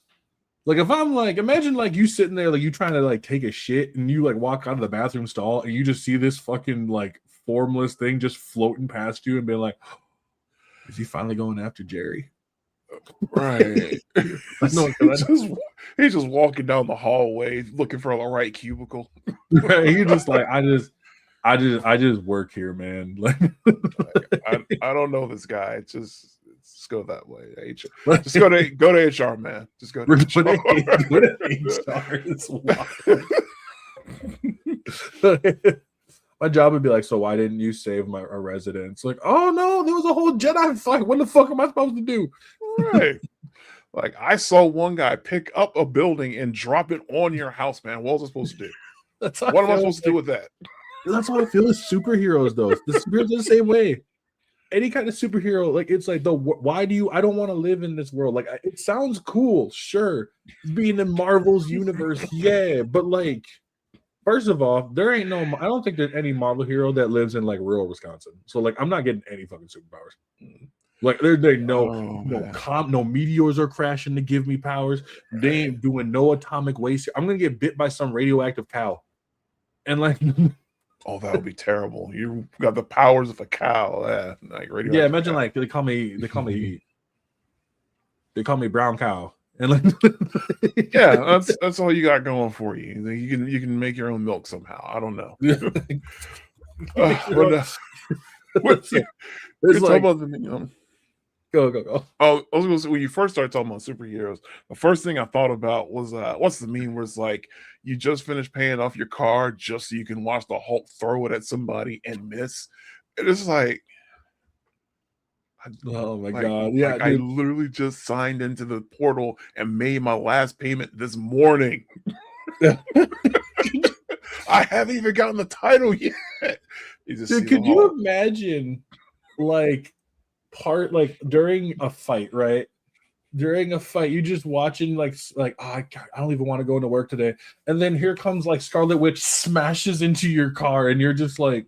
Like if I'm like, imagine like you sitting there, like you trying to like take a shit, and you like walk out of the bathroom stall, and you just see this fucking like formless thing just floating past you, and be like, is he finally going after Jerry? Right. He's just walking down the hallway looking for the right cubicle. Right. You're just like, I just work here, man. Like I don't know this guy. Just go that way. Just go to HR, man. Just go to HR. My job would be like, so why didn't you save a residence? Like, oh no, there was a whole Jedi fight. What the fuck am I supposed to do? Right. Like I saw one guy pick up a building and drop it on your house, man. What was I supposed to do? What am I supposed to do with that? That's how I feel with superheroes, though. The superheroes are the same way. Any kind of superhero, like it's like I don't want to live in this world. Like it sounds cool, sure, being in Marvel's universe, yeah, but like, first of all, I don't think there's any Marvel hero that lives in like rural Wisconsin. So like, I'm not getting any fucking superpowers. Like no meteors are crashing to give me powers. They ain't doing no atomic waste. I'm gonna get bit by some radioactive cow, and like, oh, that would be terrible. You got the powers of a cow. Like radioactive. Yeah, imagine cow. Like they call me brown cow, and like, yeah, that's all you got going for you. You can make your own milk somehow. I don't know. It's like, go. Oh, I was gonna say, when you first started talking about superheroes, the first thing I thought about was what's the meme where it's like you just finished paying off your car just so you can watch the Hulk throw it at somebody and miss. And it's like, oh my god, yeah, like I literally just signed into the portal and made my last payment this morning. I haven't even gotten the title yet. Dude, could you imagine like during a fight, right? During a fight, you just watching like oh, I don't even want to go into work today, and then here comes like Scarlet Witch smashes into your car, and you're just like,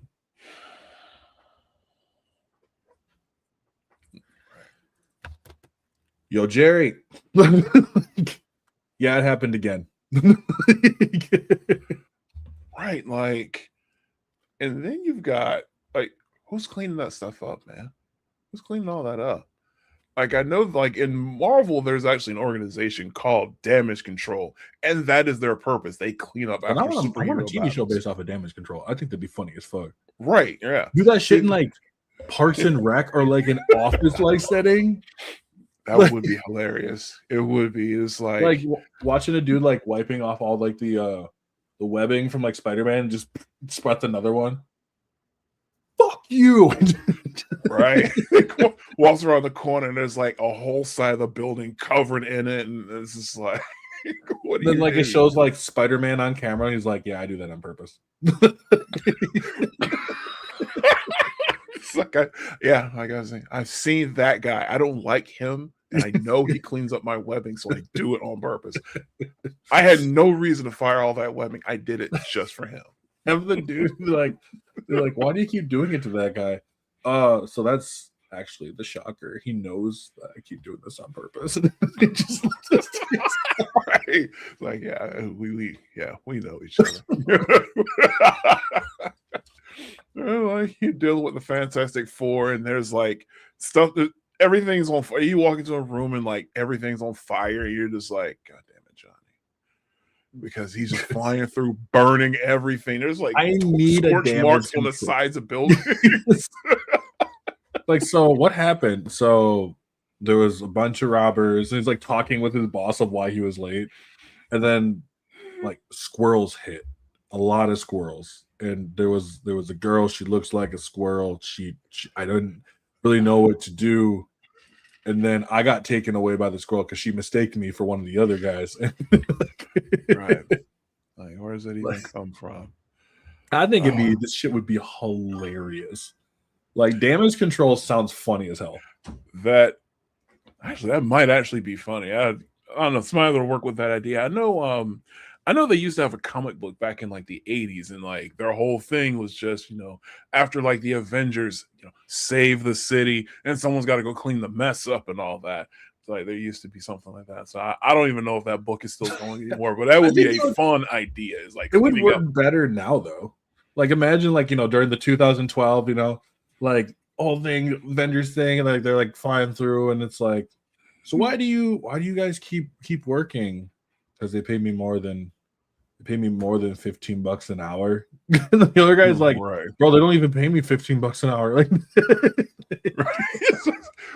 yo, Jerry. Yeah, it happened again. Right, like, and then you've got like, who's cleaning that stuff up, man? Who's cleaning all that up? Like I know, like in Marvel, there's actually an organization called Damage Control, and that is their purpose. They clean up But I after want a superhero TV show battles. based off of Damage Control. I think that'd be funny as fuck. Right? Yeah. Do that shit in like Parks and Rec or like an office like setting. That would be hilarious. It would be. It's like watching a dude like wiping off all like the webbing from like Spider-Man and just spread another one. Fuck you. right. Walks around the corner and there's like a whole side of the building covered in it, and it's just like what then like it shows like Spider-Man on camera and he's like, yeah, I do that on purpose. It's like like I was saying, I've seen that guy. I don't like him, and I know he cleans up my webbing, so I do it on purpose. I had no reason to fire all that webbing. I did it just for him. Have the dude they're like, why do you keep doing it to that guy? So that's actually the shocker. He knows that I keep doing this on purpose. It just right. Like, we know each other. Like you deal with the Fantastic Four, and there's like stuff that everything's on fire. You walk into a room and like everything's on fire, and you're just like, God damn it, Johnny. Because he's just flying through, burning everything. There's like I need scorch marks on the sides of buildings. Like, so what happened? So there was a bunch of robbers, and he's like talking with his boss of why he was late, and then like squirrels hit, a lot of squirrels, and there was a girl. She looks like a squirrel. She I don't really know what to do, and then I got taken away by the squirrel because she mistaken me for one of the other guys. Right? Like, where does that even come from? I think this shit would be hilarious. Like, Damage Control sounds funny as hell. That might actually be funny. I don't know. Somebody will work with that idea. I know they used to have a comic book back in like the 80s, and like their whole thing was just, after like the Avengers, save the city, and someone's got to go clean the mess up and all that. It's like there used to be something like that. So I don't even know if that book is still going anymore, but that would be a fun idea. It's like it would work better now though. Like imagine like, during the 2012, like whole thing, Avengers thing, and like they're like flying through, and it's like, so why do you guys keep working? Because they pay me more than $15 an hour. And the other guy's like, right, bro, they don't even pay me $15 an hour. Like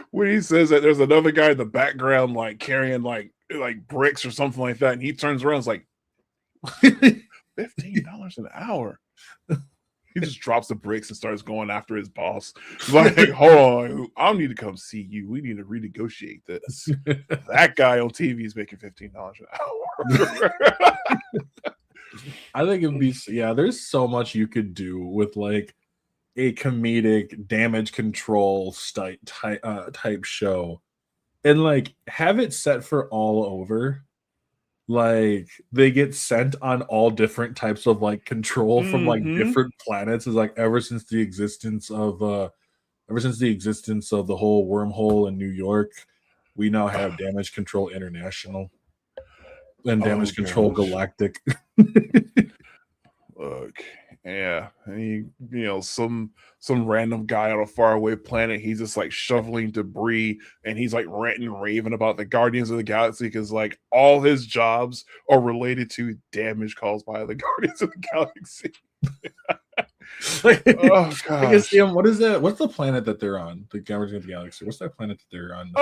when he says that, there's another guy in the background like carrying like bricks or something like that, and he turns around, and is like, $15 an hour. He just drops the bricks and starts going after his boss. Like, hold on, I need to come see you. We need to renegotiate this. That guy on TV is making $15 an hour. I think it'd be, there's so much you could do with like a comedic Damage Control type show, and like have it set for all over. Like they get sent on all different types of like control from like different planets. Is like ever since the existence of the whole wormhole in New York, we now have Damage Control International and Damage Control Galactic. Look, yeah, and some random guy on a faraway planet, he's just like shoveling debris, and he's like ranting and raving about the Guardians of the Galaxy because like all his jobs are related to damage caused by the Guardians of the Galaxy. Oh gosh, what is that? What's the planet that they're on? The Guardians of the Galaxy. What's that planet that they're on?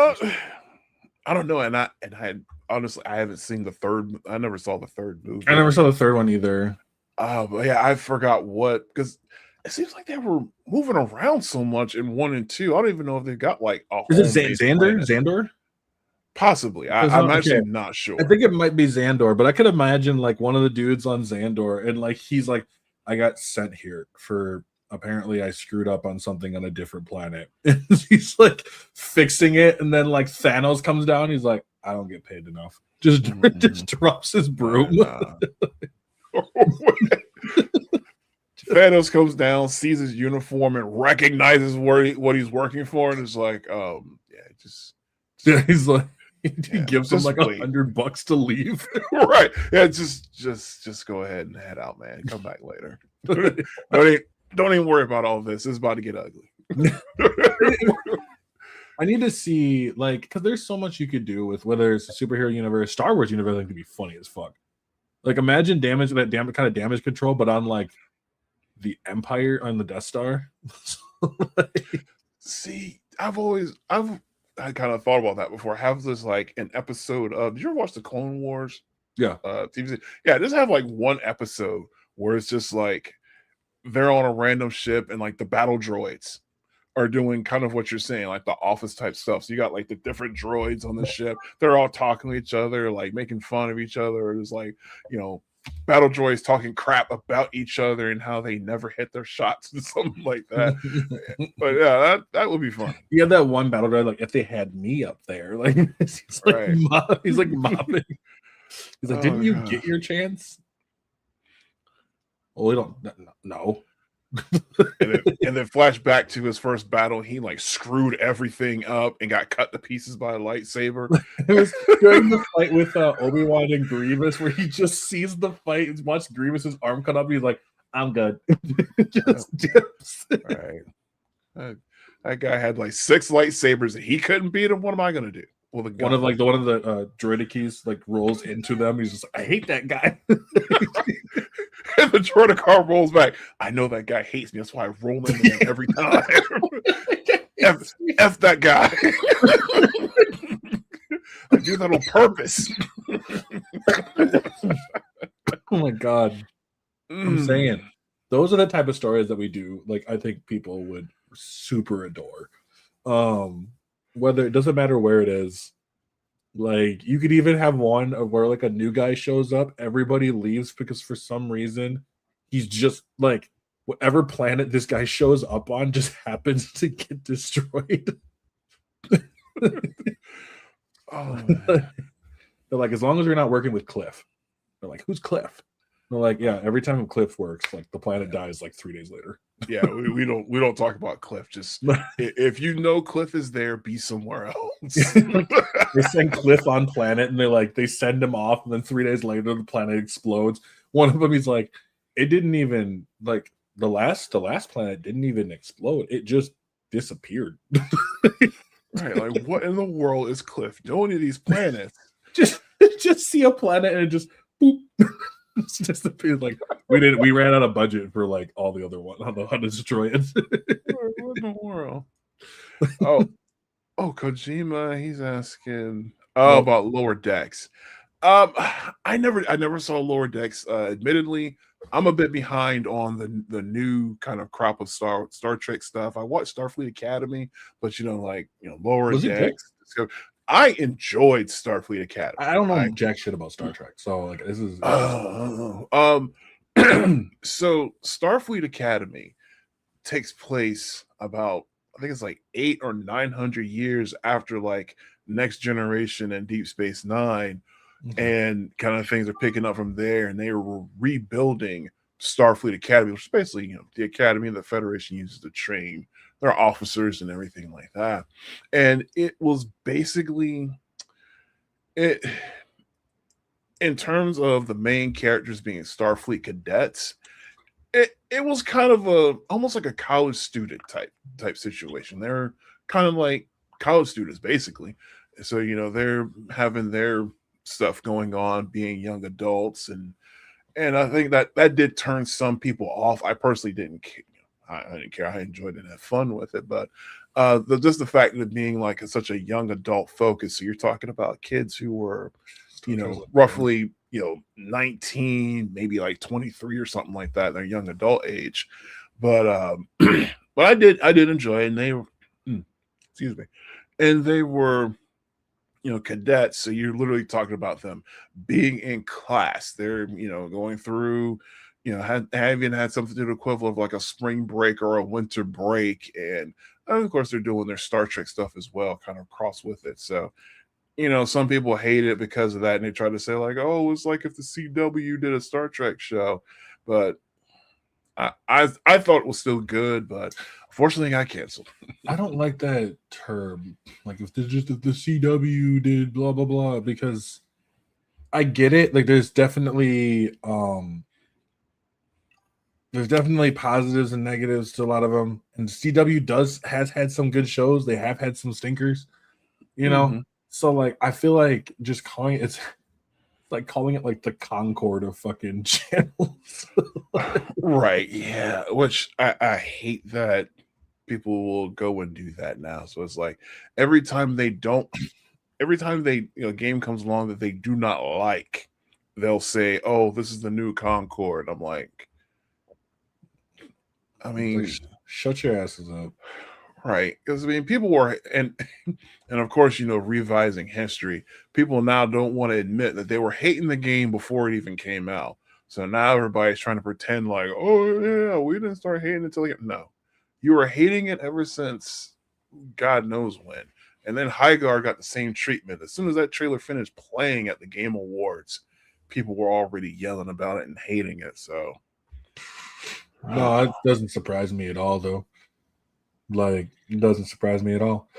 I don't know, and I honestly I haven't seen the third. I never saw the third movie. I never saw the third one either. But yeah, I forgot what, because it seems like they were moving around so much in 1 and 2. I don't even know if they've got like a is it Xandor? Possibly. I'm actually not sure. I think it might be Xandor, but I could imagine like one of the dudes on Xandor, and like he's like, I got sent here for, apparently I screwed up on something on a different planet. And he's like fixing it, and then like Thanos comes down, he's like, I don't get paid enough. Just drops his broom. Thanos comes down, sees his uniform, and recognizes what he's working for, and is like, he's like, he gives him like $100 to leave. Right? Yeah, just go ahead and head out, man. Come back later. Don't even worry about all this. It's about to get ugly. I need to see, like, because there's so much you could do with whether it's a superhero universe, Star Wars universe. I think could be funny as fuck. Like, imagine kind of damage control, but on like the Empire on the Death Star. See, I kind of thought about that before. Have this like an episode of? Did you ever watch the Clone Wars? Yeah, TV series? Yeah, just have like one episode where it's just like they're on a random ship and like the battle droids are doing kind of what you're saying, like the office type stuff. So you got like the different droids on the ship. They're all talking to each other, like making fun of each other. Or there's like, battle droids talking crap about each other and how they never hit their shots and something like that. But yeah, that would be fun. You have that one battle droid, like if they had me up there, like he's like, right. he's like mopping. He's like, didn't you get your chance? Well, we don't. No. and then flash back to his first battle. He like screwed everything up and got cut to pieces by a lightsaber. It was during the fight with Obi-Wan and Grievous, where he just sees the fight and watched Grievous's arm cut up. He's like, "I'm good." Just dips. Right. That guy had like 6 lightsabers and he couldn't beat him. What am I gonna do? Well, one of the droidicus like rolls into them. He's just like, I hate that guy. And the droidicar rolls back. I know that guy hates me. That's why I roll into him every time. F that guy. I do that on purpose. Oh my god. I'm saying those are the type of stories that we do. Like, I think people would super adore. Whether it doesn't matter where it is. Like, you could even have one of where like a new guy shows up, everybody leaves because for some reason he's just like whatever planet this guy shows up on just happens to get destroyed. They're like, as long as we're not working with Cliff. They're like, who's Cliff? They're like, yeah, every time Cliff works, like the planet dies like 3 days later. Yeah, we don't talk about Cliff. Just if you know Cliff is there, be somewhere else. They send Cliff on planet and they send him off, and then 3 days later the planet explodes. One of them, he's like, it didn't even like the last planet didn't even explode. It just disappeared. Right, like what in the world is Cliff doing to these planets? Just see a planet and it just boop. It's just like we ran out of budget for like all the other ones on the destroy it. What in the world? Oh, Kojima, he's asking about Lower Decks. I never saw Lower Decks. Admittedly, I'm a bit behind on the new kind of crop of Star Trek stuff. I watched Starfleet Academy, but Lower Decks. I enjoyed Starfleet Academy. I don't know jack shit about Star Trek, so like this is. So Starfleet Academy takes place about, I think it's like 800 or 900 years after like Next Generation and Deep Space Nine, and kind of things are picking up from there, and they were rebuilding Starfleet Academy, which is basically the academy the Federation uses to train their officers and everything like that. And it was basically it in terms of the main characters being Starfleet cadets. It was kind of almost like a college student type situation. They're kind of like college students basically. So they're having their stuff going on, being young adults, and I think that did turn some people off. I personally didn't care. I didn't care. I enjoyed it and had fun with it, but just the fact of it being like such a young adult focus. So you're talking about kids who were, roughly 19, maybe like 23 or something like that. They're young adult age, but but I did enjoy it, and they were, excuse me, and they were cadets. So you're literally talking about them being in class. They're going through having had something to do equivalent of like a spring break or a winter break, and of course they're doing their Star Trek stuff as well, kind of cross with it. So some people hate it because of that, and they try to say like, oh, it's like if the CW did a Star Trek show, but I thought it was still good, but unfortunately got canceled. I don't like that term, like if the CW did blah blah blah, because I get it. Like there's definitely there's definitely positives and negatives to a lot of them. And CW has had some good shows. They have had some stinkers, you know. Mm-hmm. So like, I feel like just calling it's like calling it like the Concord of fucking channels. Right. Yeah. Which I hate that people will go and do that now. So it's like every time they don't, every time game comes along that they do not like, they'll say, "Oh, this is the new Concord." I'm like, I Like, mean, shut your asses up. right? Because I mean, people were and of course, revising history, people now don't want to admit that they were hating the game before it even came out. So now everybody's trying to pretend like, "Oh yeah, we didn't start hating until no, you were hating it ever since God knows when." And then Hygar got the same treatment. As soon as that trailer finished playing at the Game Awards, people were already yelling about it and hating it. So No, it doesn't surprise me at all, though. Like, it doesn't surprise me at all.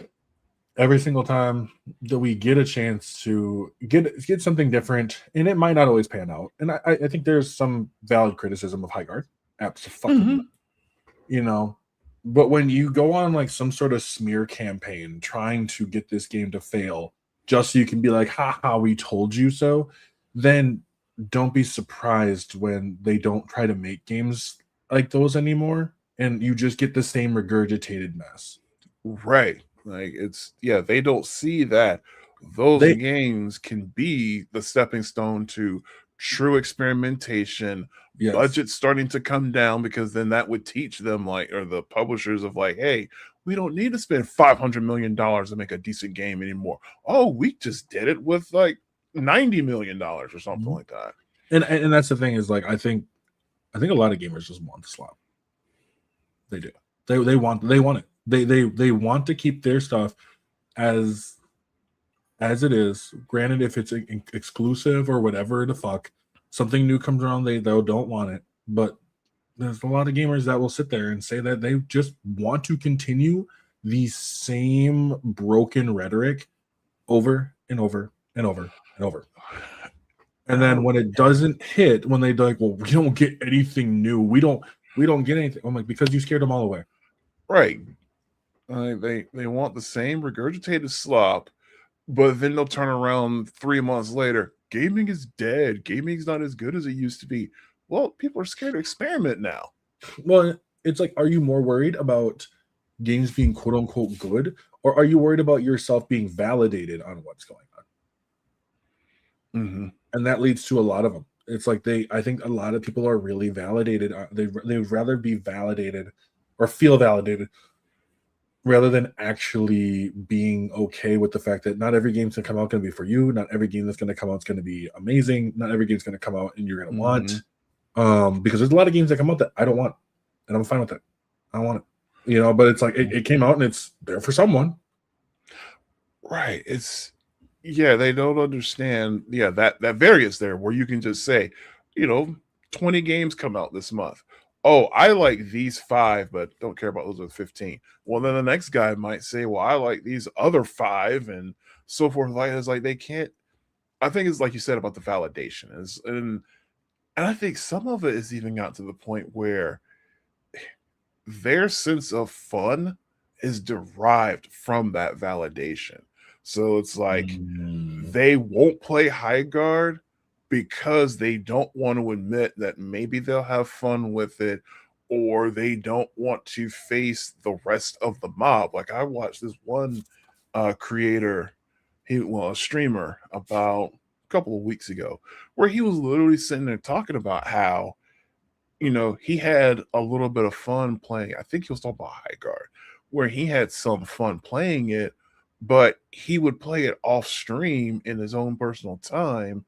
Every single time that we get a chance to get something different, and it might not always pan out. And I think there's some valid criticism of High Guard. Absolutely, you know. But when you go on like some sort of smear campaign trying to get this game to fail, just so you can be like, "Ha, we told you so," then don't be surprised when they don't try to make games like those anymore, and you just get the same regurgitated mess. right. Like they don't see that those They games can be the stepping stone to true experimentation, Yes. budget starting to come down because then that would teach them like or the publishers of like, hey, we don't need to spend $500 million to make a decent game anymore. Oh, we just did it with like $90 million or something Mhm. like that. And that's the thing is like I think a lot of gamers just want the slop. They do. They want it. They want to keep their stuff as it is. Granted, if it's exclusive or whatever the fuck, something new comes around, they don't want it. But there's a lot of gamers that will sit there and say that they just want to continue the same broken rhetoric over and over and over and over. And then when it doesn't hit, when they like, well, we don't get anything new. We don't get anything. I'm like, because you scared them all away. Right. They want the same regurgitated slop, but then they'll turn around 3 months later. Gaming is dead. Gaming's not as good as it used to be. Well, people are scared to experiment now. Well, it's like, are you more worried about games being quote unquote good, or are you worried about yourself being validated on what's going on? Mm-hmm. And that leads to a lot of them. It's like I think a lot of people are really validated. They would rather be validated or feel validated rather than actually being okay with the fact that not every game's gonna come out gonna be for you. Not every game that's gonna come out is gonna be amazing. Not every game's gonna come out and you're gonna Mm-hmm. want. Because there's a lot of games that come out that I don't want, and I'm fine with that. I don't want it, But it's like it came out and it's there for someone. Right. They don't understand. Yeah, that variance there where you can just say, you know, 20 games come out this month. Oh, I like these 5, but don't care about those other 15. Well, then the next guy might say, well, I like these other 5 and so forth. Like it's like they can't. I think it's like you said about the validation is and I think some of it is even got to the point where their sense of fun is derived from that validation. So it's like Mm. they won't play high guard because they don't want to admit that maybe they'll have fun with it or they don't want to face the rest of the mob. Like I watched this one creator, a streamer about a couple of weeks ago where he was literally sitting there talking about how he had a little bit of fun playing. I think he was talking about High Guard, where he had some fun playing it, but he would play it off stream in his own personal time,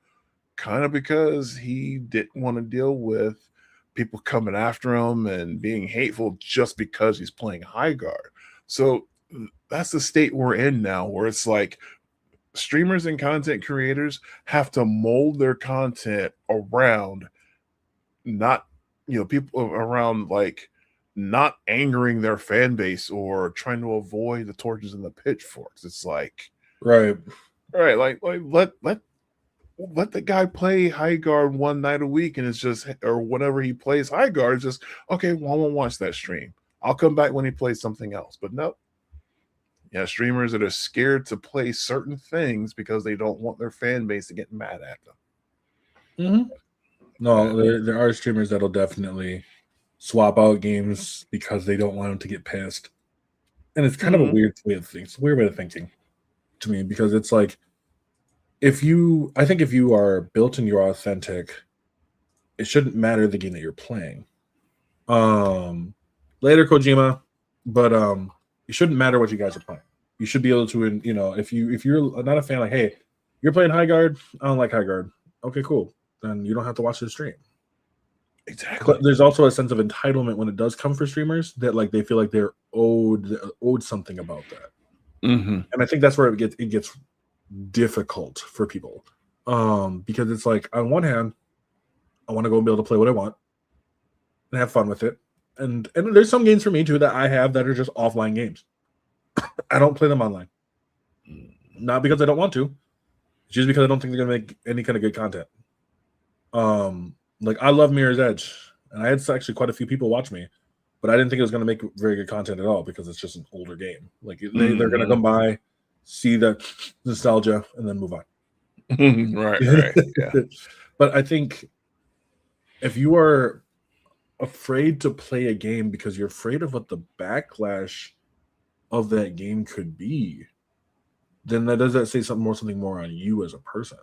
kind of because he didn't want to deal with people coming after him and being hateful just because he's playing High Guard. So that's the state we're in now, where it's like streamers and content creators have to mold their content around not people around like not angering their fan base or trying to avoid the torches and the pitchforks. It's like Right. all right, like let let the guy play high guard one night a week, and it's just, or whenever he plays high guard, it's just okay. Well, I won't watch that stream. I'll come back when he plays something else. But no, yeah, streamers that are scared to play certain things because they don't want their fan base to get mad at them. Mm-hmm. No, there are streamers that'll definitely swap out games because they don't want them to get pissed. And it's kind of a weird way of thinking. It's a weird way of thinking to me, because it's like, I think if you are built and you're authentic, it shouldn't matter the game that you're playing. Later, Kojima, but it shouldn't matter what you guys are playing. You should be able to, you know, if you're not a fan, like, hey, you're playing high guard, I don't like high guard. Okay, cool. Then you don't have to watch the stream. Exactly. But there's also a sense of entitlement when it does come for streamers, that like they feel like they're owed something about that. And I think that's where it gets difficult for people, because it's like, on one hand, I want to go and be able to play what I want and have fun with it, and there's some games for me too that I have that are just offline games. I don't play them online, not because I don't want to, just because I don't think they're gonna make any kind of good content. Like, I love Mirror's Edge, and I had actually quite a few people watch me, but I didn't think it was going to make very good content at all, because it's just an older game. Like, they're going to come by, see the nostalgia, and then move on. Right. Yeah. But I think if you are afraid to play a game because you're afraid of what the backlash of that game could be, then does that say something more on you as a person?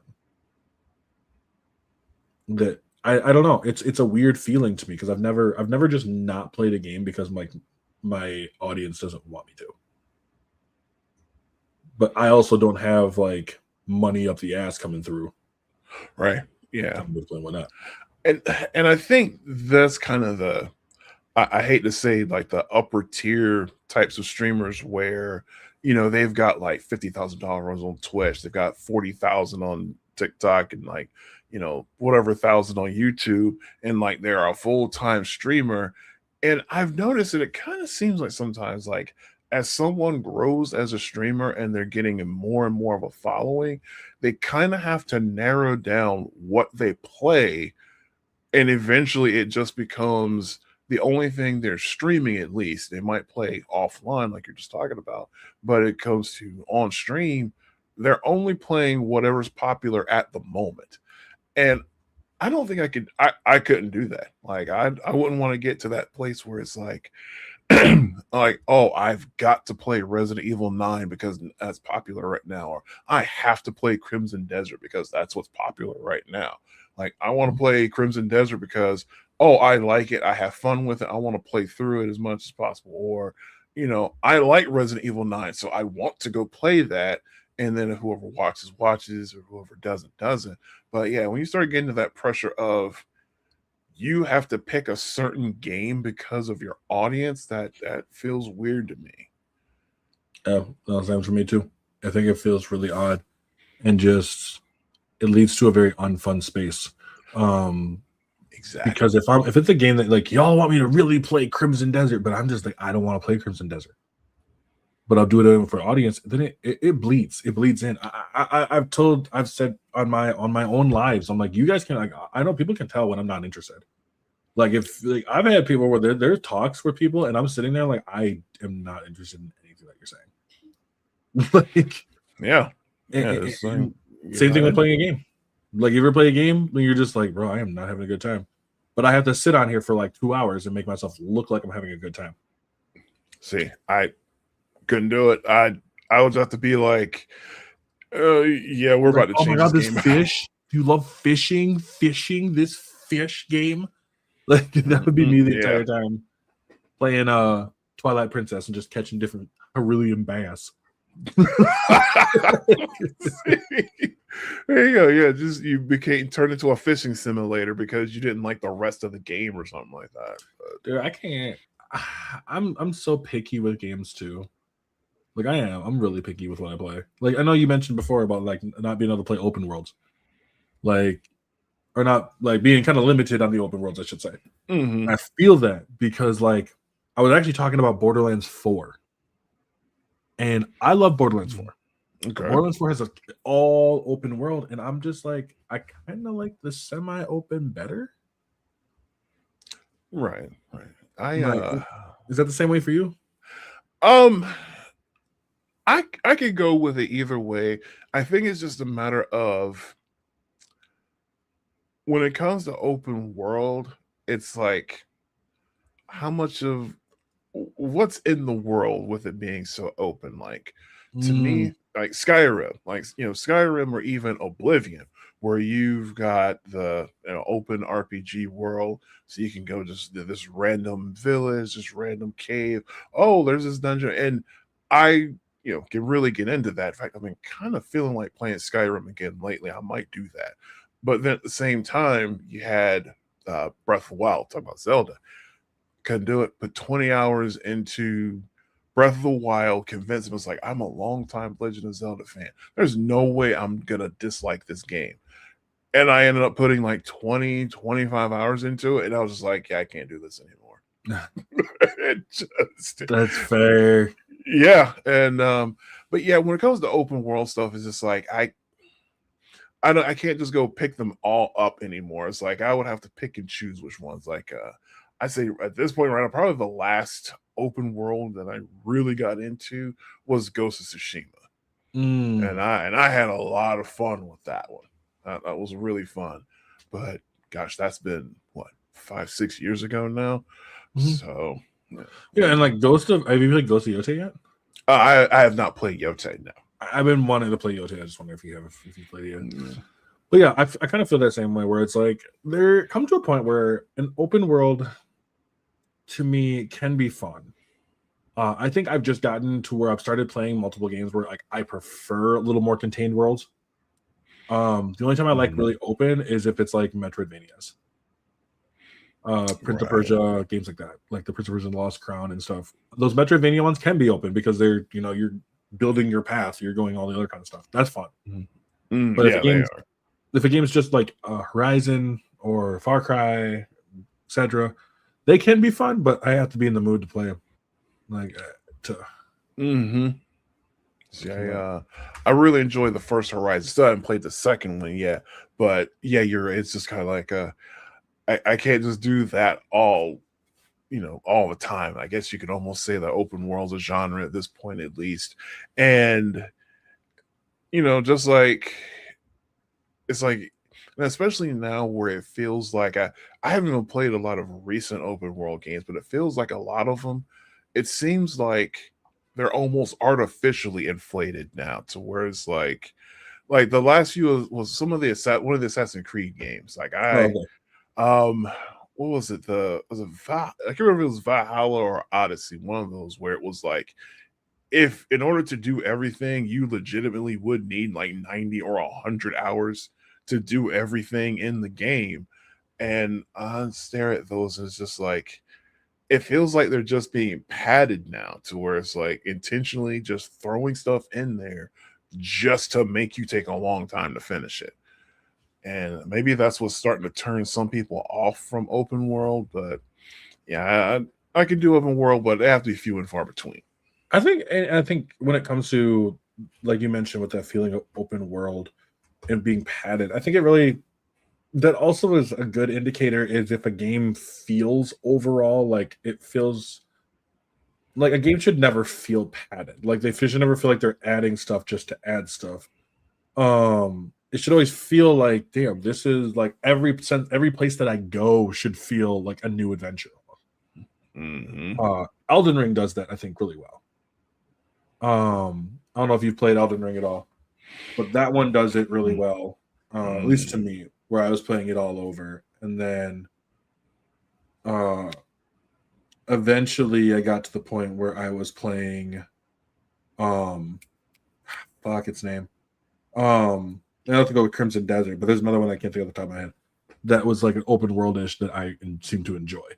That I don't know. It's a weird feeling to me, because I've never just not played a game because my audience doesn't want me to. But I also don't have like money up the ass coming through. Right. Yeah. Why not? And I think that's kind of I hate to say, like, the upper tier types of streamers where, you know, they've got like $50,000 on Twitch, they've got 40,000 on TikTok, and like, you know, whatever thousand on YouTube, and like they're a full-time streamer. And I've noticed that it kind of seems like sometimes, like, as someone grows as a streamer and they're getting more and more of a following, they kind of have to narrow down what they play, and eventually it just becomes the only thing they're streaming. At least they might play offline like you're just talking about, but it comes to on stream, they're only playing whatever's popular at the moment. And I don't think I couldn't do that. Like, I wouldn't want to get to that place where it's like, like, oh, I've got to play Resident Evil 9 because that's popular right now, or I have to play Crimson Desert because that's what's popular right now. Like, I want to play Crimson Desert because, oh, I like it, I have fun with it, I want to play through it as much as possible. Or, you know, I like Resident Evil 9, so I want to go play that. And then whoever watches, or whoever doesn't. But yeah, when you start getting to that pressure of you have to pick a certain game because of your audience, that feels weird to me. Yeah, that's the same for me too. I think it feels really odd, and just it leads to a very unfun space. Exactly. Because if it's a game that, like, y'all want me to really play Crimson Desert, but I'm just like, I don't want to play Crimson Desert, but I'll do it for audience, then it bleeds. It bleeds in. I've said on my own lives, I'm like, you guys can, like, I know people can tell when I'm not interested. Like, if, like, I've had people where there's talks with people and I'm sitting there like, I am not interested in anything that you're saying. Like, yeah. Same thing with playing a game. Like, you ever play a game when you're just like, bro, I am not having a good time, but I have to sit on here for like 2 hours and make myself look like I'm having a good time. See, I couldn't do it. I would have to be like, yeah, we're about to change. Oh my god, this fish! Do you love fishing? This fish game, like, that would be me the entire time playing Twilight Princess and just catching different Hyrulean bass. There you go. Yeah, just you turned into a fishing simulator because you didn't like the rest of the game or something like that. But dude, I can't. I'm so picky with games too. Like, I am. I'm really picky with what I play. Like, I know you mentioned before about like not being able to play open worlds, like, or not, like, being kind of limited on the open worlds, I should say. I feel that because, like, I was actually talking about Borderlands 4, and I love Borderlands 4. But Okay. Borderlands 4 has a all open world, and I'm just like, I kind of like the semi-open better. Right. Like, is that the same way for you? Um I could go with it either way. I think it's just a matter of when it comes to open world, it's like how much of what's in the world with it being so open. Like to Mm, me, like Skyrim, like Skyrim or even Oblivion, where you've got the open RPG world, so you can go just to this random village, this random cave. Oh, there's this dungeon, and I can really get into that. In fact, I've been kind of feeling like playing Skyrim again lately. I might do that, but then at the same time, you had Breath of the Wild, talk about Zelda, couldn't do it. Put 20 hours into Breath of the Wild, convinced him it's like, I'm a longtime Legend of Zelda fan. There's no way I'm gonna dislike this game. And I ended up putting like 20, 25 hours into it, and I was just like, yeah, I can't do this anymore. that's fair. Yeah. And but yeah, when it comes to open world stuff, it's just like I can't just go pick them all up anymore. It's like I would have to pick and choose which ones. Like I say at this point right now, probably the last open world that I really got into was Ghost of Tsushima. Mm. And I had a lot of fun with that one. That was really fun. But gosh, that's been what, 5-6 years ago now. Mm-hmm. So Yeah, and like have you played Ghost of Yote yet? I have not played Yote now. I've been wanting to play Yote. I just wonder if you played it yet. Mm. But yeah, I kind of feel that same way where it's like there come to a point where an open world to me can be fun. I think I've just gotten to where I've started playing multiple games where like I prefer a little more contained worlds. The only time I like really open is if it's like Metroidvanias. Prince of Persia, games like that, like the Prince of Persia and Lost Crown and stuff. Those Metroidvania ones can be open because they're you're building your path, you're going all the other kind of stuff. That's fun. But if a game's just like Horizon or Far Cry, etc., they can be fun, but I have to be in the mood to play them. Like See, I really enjoyed the first Horizon. Still haven't played the second one yet, but yeah, it's just kind of like I can't just do that all the time. I guess you could almost say that open world's a genre at this point, at least. And just like it's like, and especially now where it feels like I haven't even played a lot of recent open world games, but it feels like a lot of them, it seems like they're almost artificially inflated now to where it's like the last few was some of one of the Assassin's Creed games. Like what was it? I can't remember if it was Valhalla or Odyssey, one of those where it was like, if in order to do everything, you legitimately would need like 90 or 100 hours to do everything in the game. And I stare at those and it's just like, it feels like they're just being padded now to where it's like intentionally just throwing stuff in there just to make you take a long time to finish it. And maybe that's what's starting to turn some people off from open world. But yeah, I can do open world, but they have to be few and far between. I think when it comes to, like you mentioned, with that feeling of open world and being padded, I think it really, that also is a good indicator is if a game feels overall like it feels like a game should never feel padded. Like they should never feel like they're adding stuff just to add stuff. It should always feel like, damn, this is like every place that I go should feel like a new adventure. Elden Ring does that, I think, really well. I don't know if you've played Elden Ring at all, but that one does it really well. At least to me, where I was playing it all over, and then eventually I got to the point where I was playing fuck its name. I have to go with Crimson Desert, but there's another one I can't think of the top of my head that was like an open world-ish that I seem to enjoy.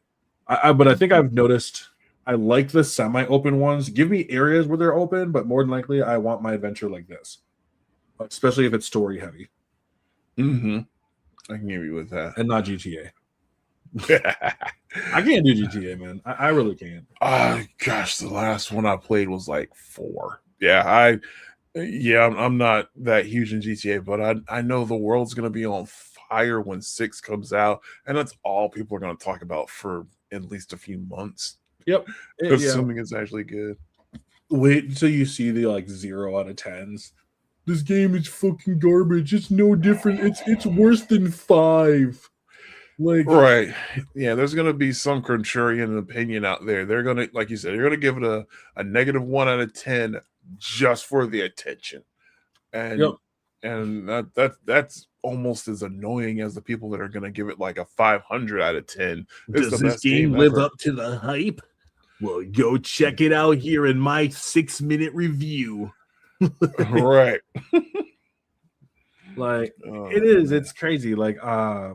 But I think I've noticed I like the semi-open ones. Give me areas where they're open, but more than likely I want my adventure like this, especially if it's story heavy. I can give you with that, and not GTA. I can't do GTA, man. I really can't. Gosh, the last one I played was like 4. Yeah, Yeah, I'm not that huge in GTA, but I know the world's gonna be on fire when 6 comes out, and that's all people are gonna talk about for at least a few months, Yep. Yeah. assuming it's actually good. Wait until you see the like 0 out of 10s. This game is fucking garbage. It's no different. It's worse than 5. Like, Right. Yeah, there's gonna be some contrarian opinion out there. They're gonna, like you said, they're gonna give it a negative 1 out of 10 just for the attention. yep. And that's almost as annoying as the people that are gonna give it like a 500 out of 10. It's Does the this best game game live ever. up to the hype? Well, go check it out here in my 6-minute review. Right. Like it Oh is, man. it's crazy. Like I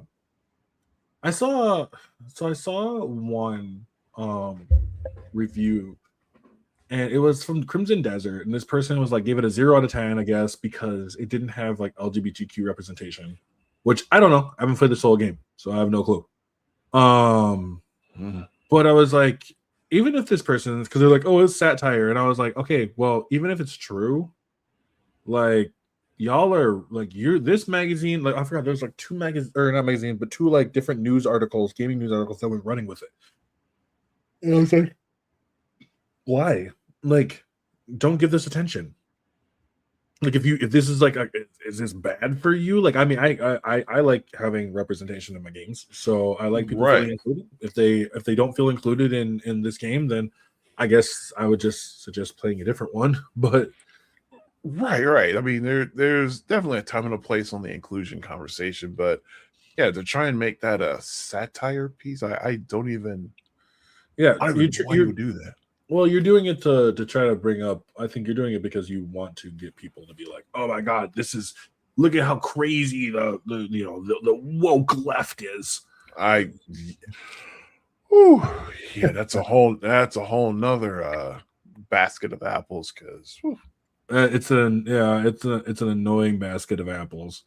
saw I saw one review, and it was from Crimson Desert, and this person was like gave it a 0 out of 10, I guess, because it didn't have like LGBTQ representation, which I don't know. I haven't played this whole game, so I have no clue. Mhm. But I was like, even if this person, because they're like, oh, it's satire, and I was like, okay, well, even if it's true, like y'all are like you're this magazine, like I forgot there's like 2 magazines, or not magazines, but 2 like different news articles, gaming news articles that were running with it. And I was like, why? Like, don't give this attention. Like if this is like is this bad for you? Like I mean I like having representation in my games, so I like people Right. feeling included. If they don't feel included in this game, then I guess I would just suggest playing a different one. But Right. I mean, there's definitely a time and a place on the inclusion conversation, but yeah, to try and make that a satire piece, yeah, I don't even know why you would do that. well, you're doing it to try to bring up. I think you're doing it because you want to get people to be like, oh my god, this is look at how crazy the woke left is. I Whew, yeah, that's a whole nother basket of apples because It's an annoying basket of apples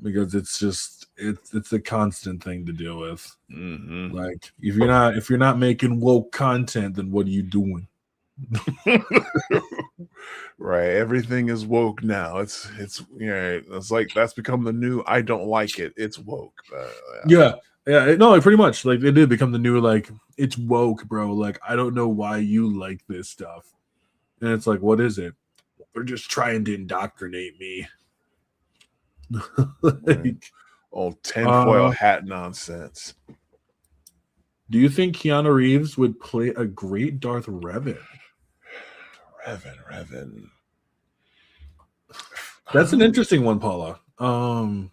because it's a constant thing to deal with. Like if you're not making woke content, then what are you doing? right, everything is woke now. It's yeah, it's like that's become the new I don't like it. It's woke. No, pretty much like it did become the new like it's woke, bro. Like I don't know why you like this stuff, and it's like, what is it? They're just trying to indoctrinate me. Right. like, Old tinfoil uh, hat nonsense. do you think Keanu Reeves would play a great Darth Revan? Revan. That's an interesting one, Paula. I'm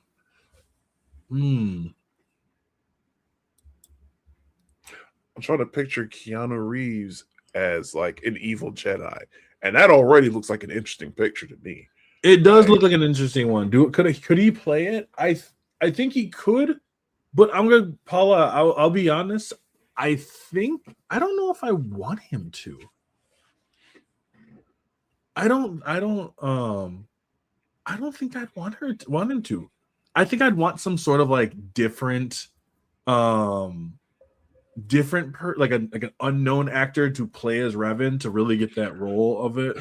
trying to picture Keanu Reeves as like an evil Jedi, and that already looks like an interesting picture to me. It does Like, look like an interesting one. Could he play it? I think he could, but I'm gonna Paula. I'll be honest. I think I don't know if I want him to. I don't think I'd want him to. I think I'd want some sort of like um like an unknown actor to play as Revan to really get that role of it.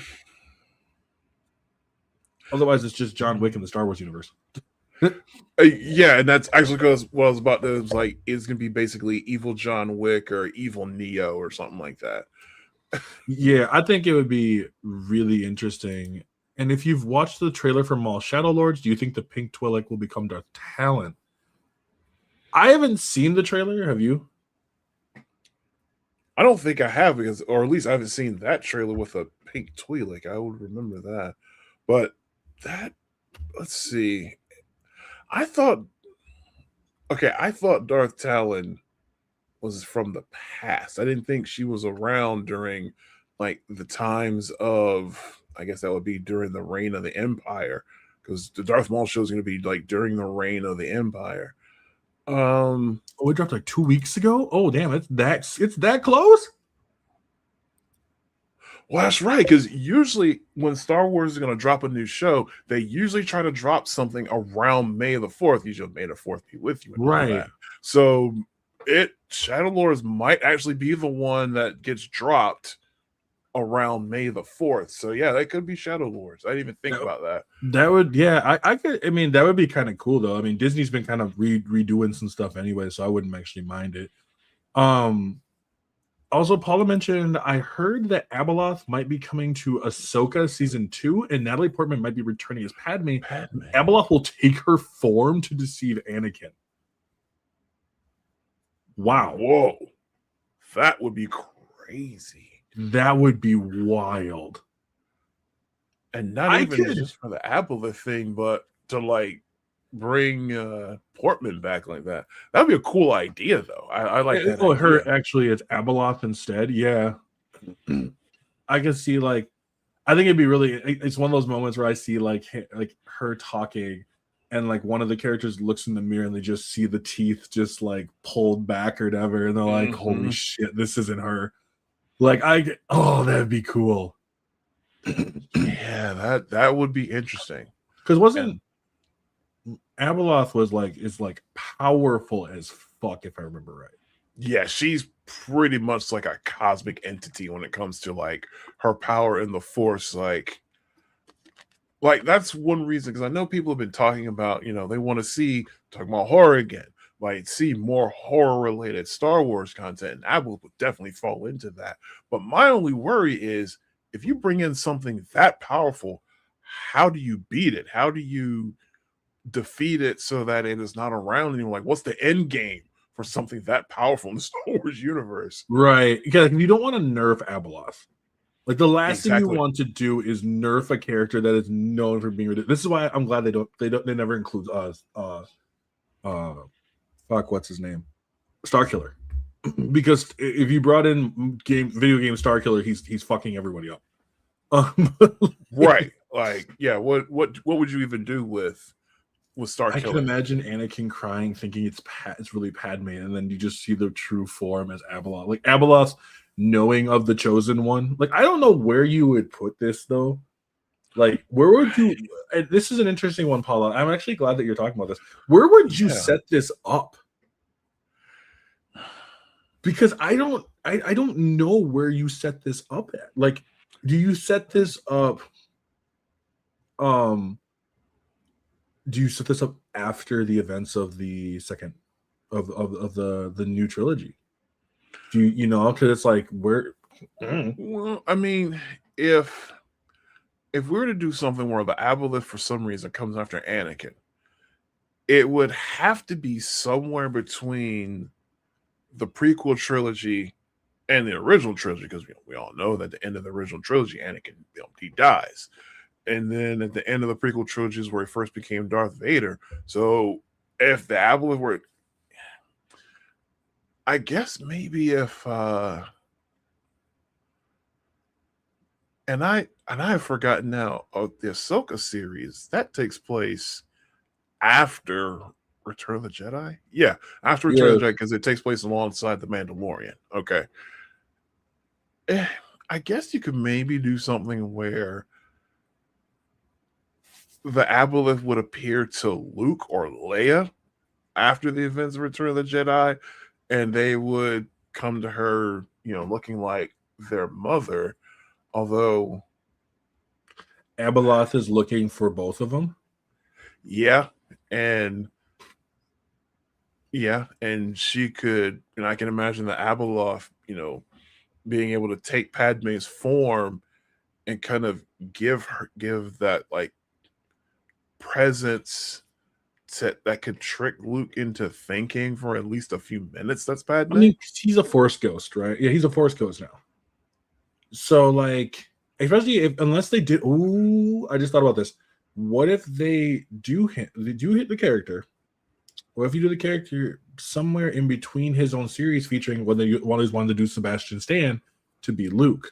Otherwise, it's just John Wick in the Star Wars universe. yeah, and that's actually because what I was about to was like it's gonna be basically evil John Wick or evil Neo or something like that. Yeah, I think it would be really interesting. And if you've watched the trailer for Maul Shadow Lords, do you think the pink Twi'lek will become Darth Talon? I haven't seen the trailer. Have you? I don't think I have because, or at least I haven't seen that trailer with a pink Twi'lek. I would remember that, but that let's see. I thought I thought Darth Talon was from the past. I didn't think she was around during like the times of I guess that would be during the reign of the Empire because the Darth Maul show is going to be like during the reign of the Empire. Oh, it dropped like 2 weeks ago. Oh, damn! It's that close. Well, that's right, because usually when Star Wars is going to drop a new show, they usually try to drop something around May the 4th. Usually, May the 4th be with you and all Right. that. So, Shadow Lords might actually be the one that gets dropped around May the 4th. So yeah, that could be Shadow Lords. I didn't even think about that. That would, yeah, I could. I mean, that would be kind of cool though. I mean, Disney's been kind of redoing some stuff anyway, so I wouldn't actually mind it. Also, Paula mentioned I heard that Abeloth might be coming to Ahsoka season 2, and Natalie Portman might be returning as Padme. Abeloth will take her form to deceive Anakin. Wow! Whoa, that would be crazy. That would be wild. And not even just for the Abeloth thing, but to like bring Portman back like that. That'd be a cool idea, though. I like that. Oh, her actually, it's Abeloth instead. Yeah, I can see like, I think it'd be really. It's one of those moments where I see like her talking, and like one of the characters looks in the mirror and they just see the teeth just like pulled back or whatever, and they're like, "Holy shit, this isn't her." Like that'd be cool. Yeah, that would be interesting. Because wasn't Abeloth is like powerful as fuck, if I remember right. Yeah, she's pretty much like a cosmic entity when it comes to like her power in the Force. Like that's one reason, because I know people have been talking about, they want to talking about horror again, like see more horror related Star Wars content, and Abeloth would definitely fall into that. But my only worry is, if you bring in something that powerful, how do you beat it? How do you defeat it so that it is not around anymore? Like, what's the end game for something that powerful in the Star Wars universe? Right. Because you don't want to nerf Abeloth. Like, the last thing you want to do is nerf a character that is known for being ridiculous. This is why I'm glad they never include what's his name? Starkiller. Because if you brought in video game Starkiller, he's fucking everybody up. Right. Like, yeah, what would you even do with Starkiller? I can imagine Anakin crying, thinking it's really Padme, and then you just see the true form as Abeloth. Like Abeloth's knowing of the chosen one. Like, I don't know where you would put this though. Like, where would you? And this is an interesting one, Paula. I'm actually glad that you're talking about this. Where would you set this up? Because I don't know where you set this up at. Like, do you set this up? Do you set this up after the events of the second of the new trilogy? Do you know? Because it's like where. Well, I mean, if we were to do something where the Abeloth for some reason comes after Anakin, it would have to be somewhere between the prequel trilogy and the original trilogy, because we all know that at the end of the original trilogy, Anakin he dies, and then at the end of the prequel trilogy is where he first became Darth Vader. So if the Abeloth were, I guess maybe if and I've forgotten now of the Ahsoka series that takes place after Return of the Jedi? Yeah, after Return of the Jedi, because it takes place alongside the Mandalorian. Okay. I guess you could maybe do something where the Abeloth would appear to Luke or Leia after the events of Return of the Jedi, and they would come to her, looking like their mother, although Abeloth is looking for both of them. Yeah, and she could, and I can imagine the Abeloth, being able to take Padme's form and kind of give that like presence that could trick Luke into thinking for at least a few minutes. That's Padme. I mean, he's a Force ghost, right? Yeah, he's a Force ghost now. So, like, especially unless they did. Ooh, I just thought about this. What if they do hit the character? What if you do the character somewhere in between his own series, featuring when they always wanted to do Sebastian Stan to be Luke?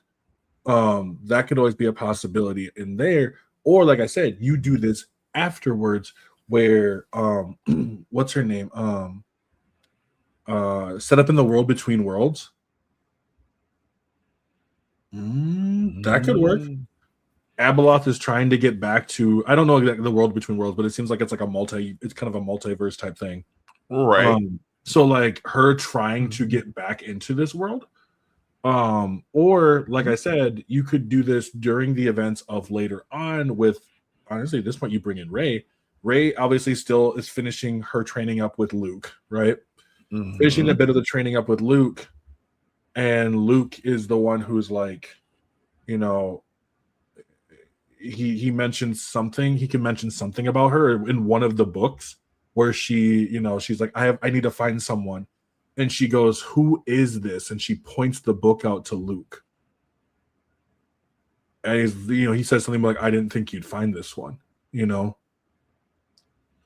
That could always be a possibility in there. Or, like I said, you do this afterwards, where what's her name? Set up in the world between worlds. That could work. Abeloth is trying to get back to, I don't know exactly the world between worlds, but it seems like it's like it's kind of a multiverse type thing. Right. So like her trying to get back into this world. Or like I said, you could do this during the events of later on with, honestly, at this point you bring in Ray. Ray obviously still is finishing her training up with Luke, right? Finishing a bit of the training up with Luke, and Luke is the one who's like, you know, he mentions something. He can mention something about her in one of the books where she, she's like, I need to find someone, and she goes, "Who is this?" And she points the book out to Luke, and he says something like, "I didn't think you'd find this one," you know.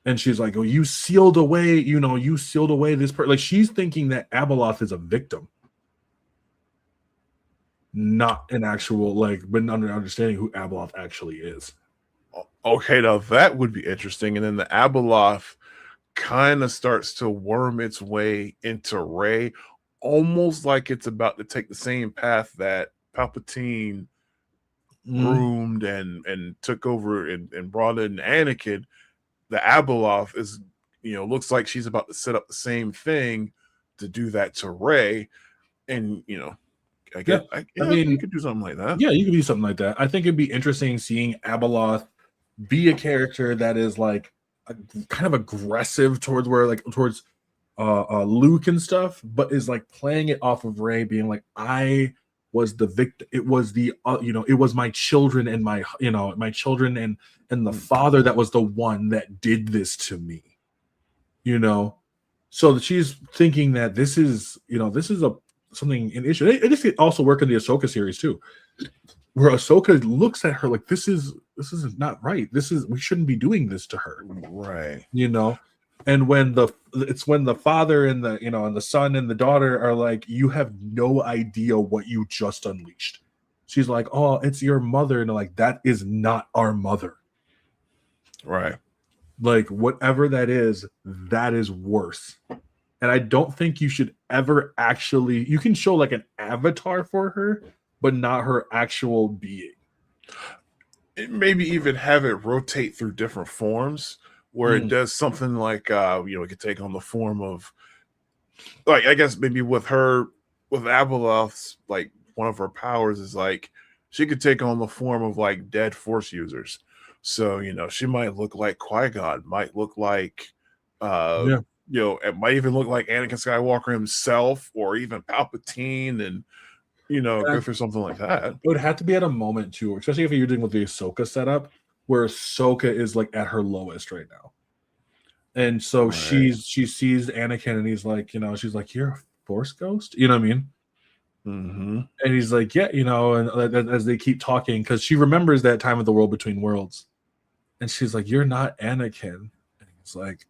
And she's like, "Oh, you sealed away, you sealed away this person." Like she's thinking that Abeloth is a victim, not an actual but understanding who Abeloth actually is. Okay, now that would be interesting. And then the Abeloth kind of starts to worm its way into Rey, almost like it's about to take the same path that Palpatine groomed and took over and brought in Anakin. The Abeloth is, looks like she's about to set up the same thing to do that to Rey. And, I mean, you could do something like that. Yeah, you could do something like that. I think it'd be interesting seeing Abeloth be a character that is like kind of aggressive towards Luke and stuff, but is like playing it off of Rey, being like, I was the victim. It was it was my children and my children and the father that was the one that did this to me. So that she's thinking that this is an issue. It just also work in the Ahsoka series too, where Ahsoka looks at her like, this is not right. We shouldn't be doing this to her, right? And when the father and the son and the daughter are like, you have no idea what you just unleashed. She's like, oh, it's your mother, and like, that is not our mother, right? Like whatever that is worse. And I don't think you should ever actually, you can show like an avatar for her, but not her actual being. Maybe even have it rotate through different forms where it does something like, it could take on the form of, like, I guess maybe with Abeloth's, like, one of her powers is like, she could take on the form of like dead Force users. So, she might look like Qui-Gon, might look like, it might even look like Anakin Skywalker himself, or even Palpatine, and go through something like that. It would have to be at a moment too, especially if you're dealing with the Ahsoka setup, where Ahsoka is like at her lowest right now. And so she sees Anakin, and he's like, she's like, "You're a Force ghost," you know what I mean? And he's like, "Yeah," and as they keep talking, because she remembers that time of the world between worlds, and she's like, "You're not Anakin." And he's like,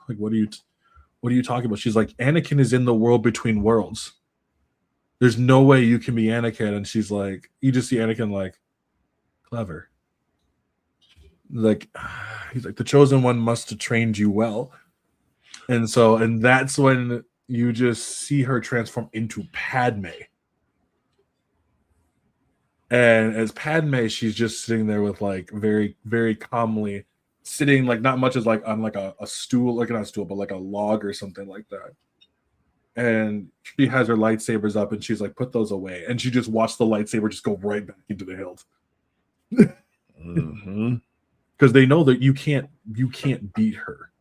what are you talking about? She's like, "Anakin is in the world between worlds. There's no way you can be Anakin." And she's like, you just see Anakin like, clever. Like, he's like, the chosen one must have trained you well. And that's when you just see her transform into Padme. And as Padme, she's just sitting there with like very, very calmly sitting, like not much as like on like a stool, like not a stool, but like a log or something like that. And she has her lightsabers up, and she's like, "Put those away." And she just watched the lightsaber just go right back into the hilt. Because they know that you can't beat her.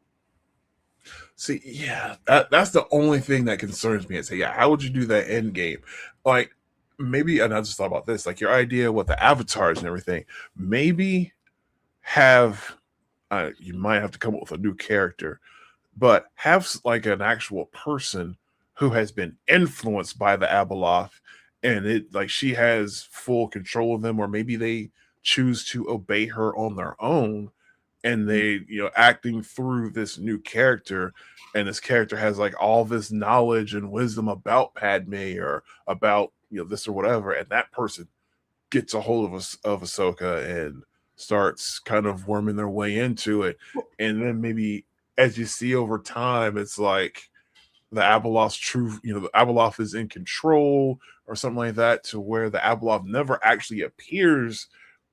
See, yeah, that's the only thing that concerns me. I say, yeah, how would you do that end game? Like, maybe, and I just thought about this, like your idea with the avatars and everything. Maybe have you might have to come up with a new character, but have like an actual person who has been influenced by the Abeloth, and it like she has full control of them, or maybe they choose to obey her on their own, and they acting through this new character, and this character has like all this knowledge and wisdom about Padme or about this or whatever, and that person gets a hold of Ahsoka and starts kind of worming their way into it, and then maybe as you see over time, it's like the Abeloth's true, the Abeloth is in control or something like that, to where the Abeloth never actually appears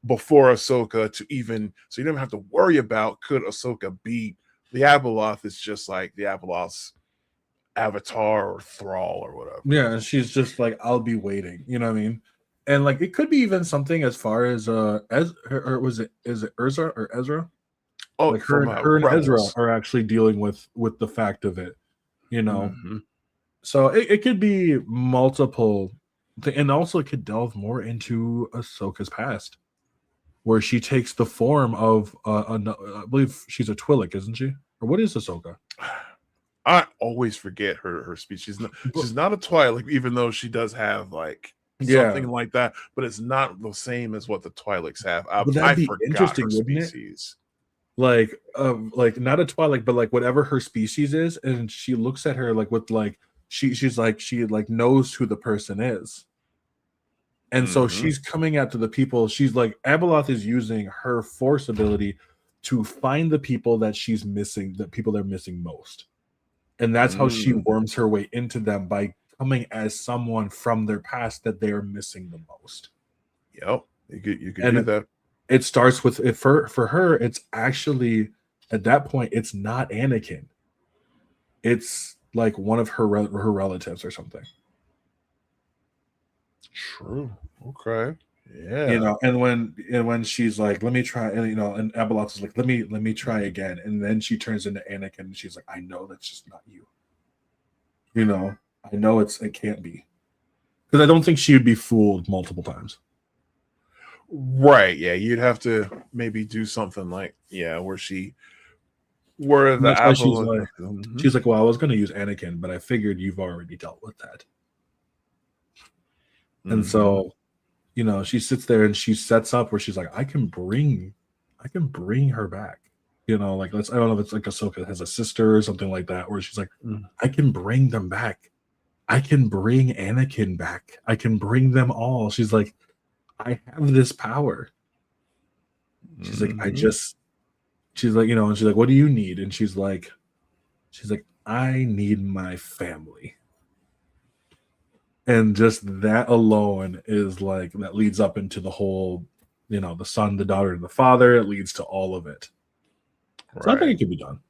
before Ahsoka to even, so you don't have to worry about could Ahsoka beat the Abeloth. It's just like the Abeloth's Avatar or Thrall or whatever. Yeah, and she's just like, I'll be waiting. You know what I mean? And like, it could be even something as far as or was it is it Urza or Ezra? Oh, Like from her and Ezra Rebels. are actually dealing with the fact of it. You know, Mm-hmm. so it could be multiple, and also it could delve more into Ahsoka's past, where she takes the form of I believe she's a Twi'lek, isn't she? Or what is Ahsoka? I always forget her speech. She's not a Twi'lek, even though she does have like Yeah, something like that, but it's not the same as what the Twi'leks have. would I that be forgot her interesting, wouldn't it? species. Like not a Twilight, but like whatever her species is, and she looks at her like with like she's like she like knows who the person is, and so Mm-hmm. she's coming out to the people. She's like Abeloth is using her force ability to find the people that she's missing, the people they're missing most, and that's how she worms her way into them by coming as someone from their past that they are missing the most. Yep, you could do that. It starts with it for her. It's actually at that point, it's not Anakin. It's like one of her relatives or something. True. Okay. Yeah. You know, and when she's like, "Let me try," and and Abeloth is like, let me try again," and then she turns into Anakin, and she's like, "I know that's just not you. You know, I know it can't be," because I don't think she would be fooled multiple times. Right. Yeah. You'd have to maybe do something like where And the that's why apple. she's like, "Well, I was going to use Anakin, but I figured you've already dealt with that." And so, she sits there and she sets up where she's like, I can bring her back. Like I don't know if it's like Ahsoka has a sister or something like that, where she's like, I can bring them back. I can bring Anakin back. I can bring them all. She's like, I have this power. She's like, she's like, and she's like, what do you need? And she's like, I need my family. And just that alone is like that leads up into the whole, the son, the daughter, and the father. It leads to all of it. Right. So I think it could be done.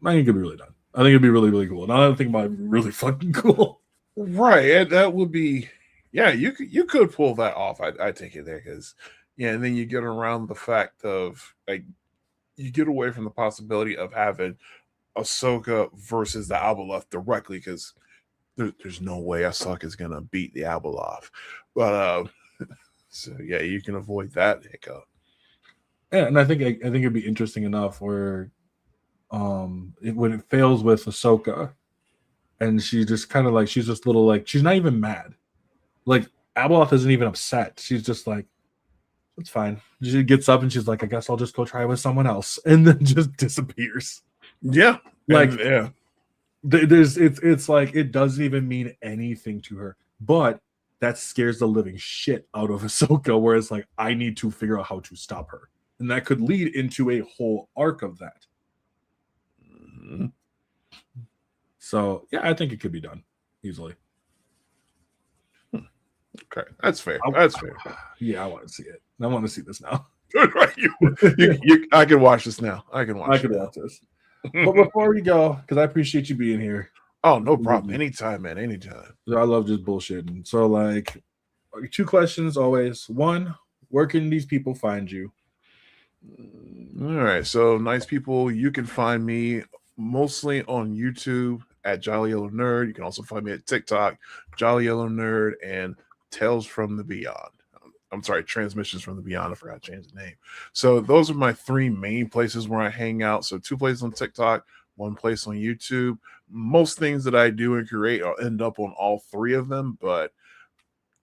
I think it could be really done. I think it'd be really, really cool. And I think about it, really fucking cool. Right. That would be, yeah, you could pull that off. I take it there because, yeah, and then you get around the fact of like you get away from the possibility of having Ahsoka versus the Abeloth directly because there's no way Ahsoka is gonna beat the Abeloth. But so yeah, you can avoid that hiccup. Yeah, and I think it'd be interesting enough where when it fails with Ahsoka, and she just kind of like she's just little like she's not even mad. Like Abeloth isn't even upset. She's just like, it's fine. She gets up and she's like, I guess I'll just go try with someone else, and then just disappears. Yeah, like yeah. It's like it doesn't even mean anything to her, but that scares the living shit out of Ahsoka. Where it's like, I need to figure out how to stop her, and that could lead into a whole arc of that. So yeah, I think it could be done easily. Okay, that's fair. That's fair. Yeah, I want to see it. I want to see this now. I can watch this now. I can watch this. But before we go, because I appreciate you being here. Oh, no problem. Anytime, man. Anytime. I love just bullshitting. So, like, 2 questions always. 1, where can these people find you? All right. So, nice people, you can find me mostly on YouTube at Jolly Yellow Nerd. You can also find me at TikTok, Jolly Yellow Nerd, and Tales from the Beyond. I'm sorry, Transmissions from the Beyond. I forgot to change the name. So those are my 3 main places where I hang out. So 2 places on TikTok, 1 place on YouTube. Most things that I do and create, I'll end up on all 3 of them, but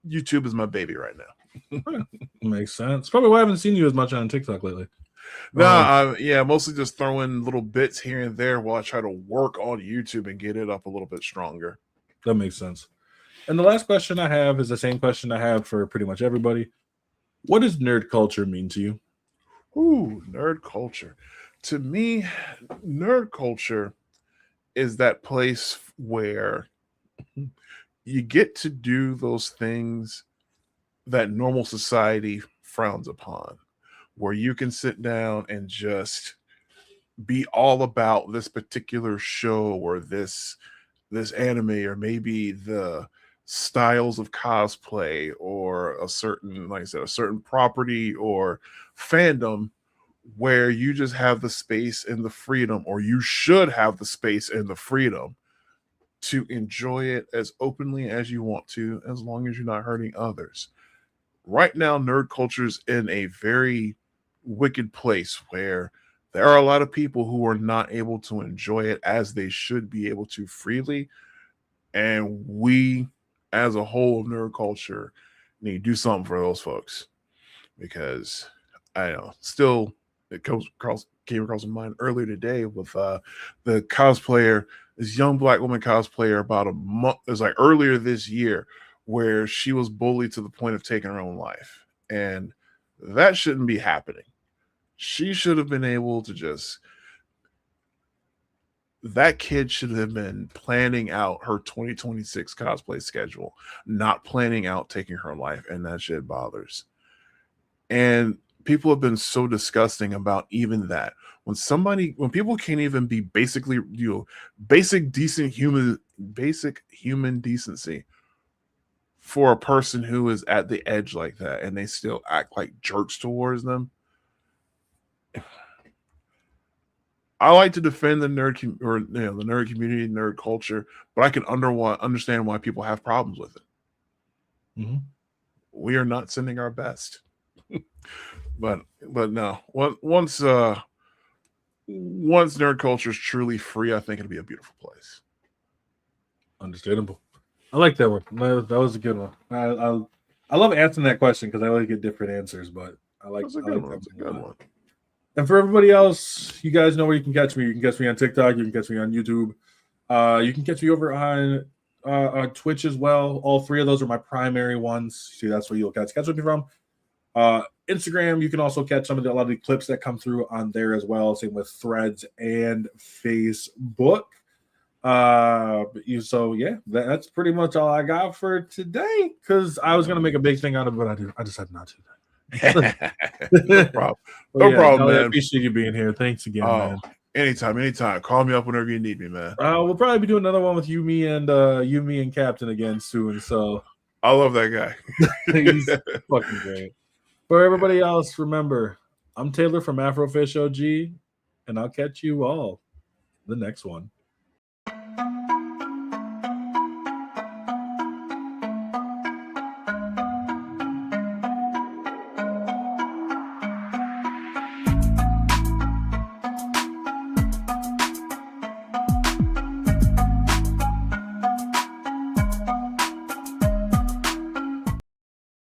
YouTube is my baby right now. Makes sense. Probably why I haven't seen you as much on TikTok lately. No, yeah, mostly just throwing little bits here and there while I try to work on YouTube and get it up a little bit stronger. That makes sense. And the last question I have is the same question I have for pretty much everybody. What does nerd culture mean to you? Ooh, nerd culture. To me, nerd culture is that place where you get to do those things that normal society frowns upon, where you can sit down and just be all about this particular show or this anime, or maybe the styles of cosplay, or a certain, like I said, a certain property or fandom, where you just have the space and the freedom, or you should have the space and the freedom to enjoy it as openly as you want to, as long as you're not hurting others. Right now, nerd culture is in a very wicked place where there are a lot of people who are not able to enjoy it as they should be able to freely. And we, as a whole, nerd culture, need to do something for those folks, because I know still came across my mind earlier today with the cosplayer, this young black woman cosplayer, about a month, it was like earlier this year, where she was bullied to the point of taking her own life. And that shouldn't be happening. She should have been able to just, that kid should have been planning out her 2026 cosplay schedule, not planning out taking her life. And that shit bothers. And people have been so disgusting about even that. When people can't even be basically, basic human decency for a person who is at the edge like that, and they still act like jerks towards them. I like to defend the nerd the nerd community, nerd culture, but I can understand why people have problems with it. Mm-hmm. We are not sending our best. But no, once nerd culture is truly free, I think it'll be a beautiful place. Understandable. I like that one. That was a good one. I love answering that question because I like get different answers, but I like That's a good one. And for everybody else, you guys know where you can catch me. You can catch me on TikTok. You can catch me on YouTube. You can catch me over on Twitch as well. All three of those are my primary ones. See, that's where you'll catch me from. Instagram, you can also catch a lot of the clips that come through on there as well. Same with Threads and Facebook. So yeah, that's pretty much all I got for today. Because I was gonna make a big thing out of it, but I decided not to. No problem. No problem, man. I appreciate you being here. Thanks again, man. Anytime. Call me up whenever you need me, man. We'll probably be doing another one with you, me, and Captain again soon. So I love that guy. He's fucking great. For everybody else, remember, I'm Taylor from Afrofish OG, and I'll catch you all the next one.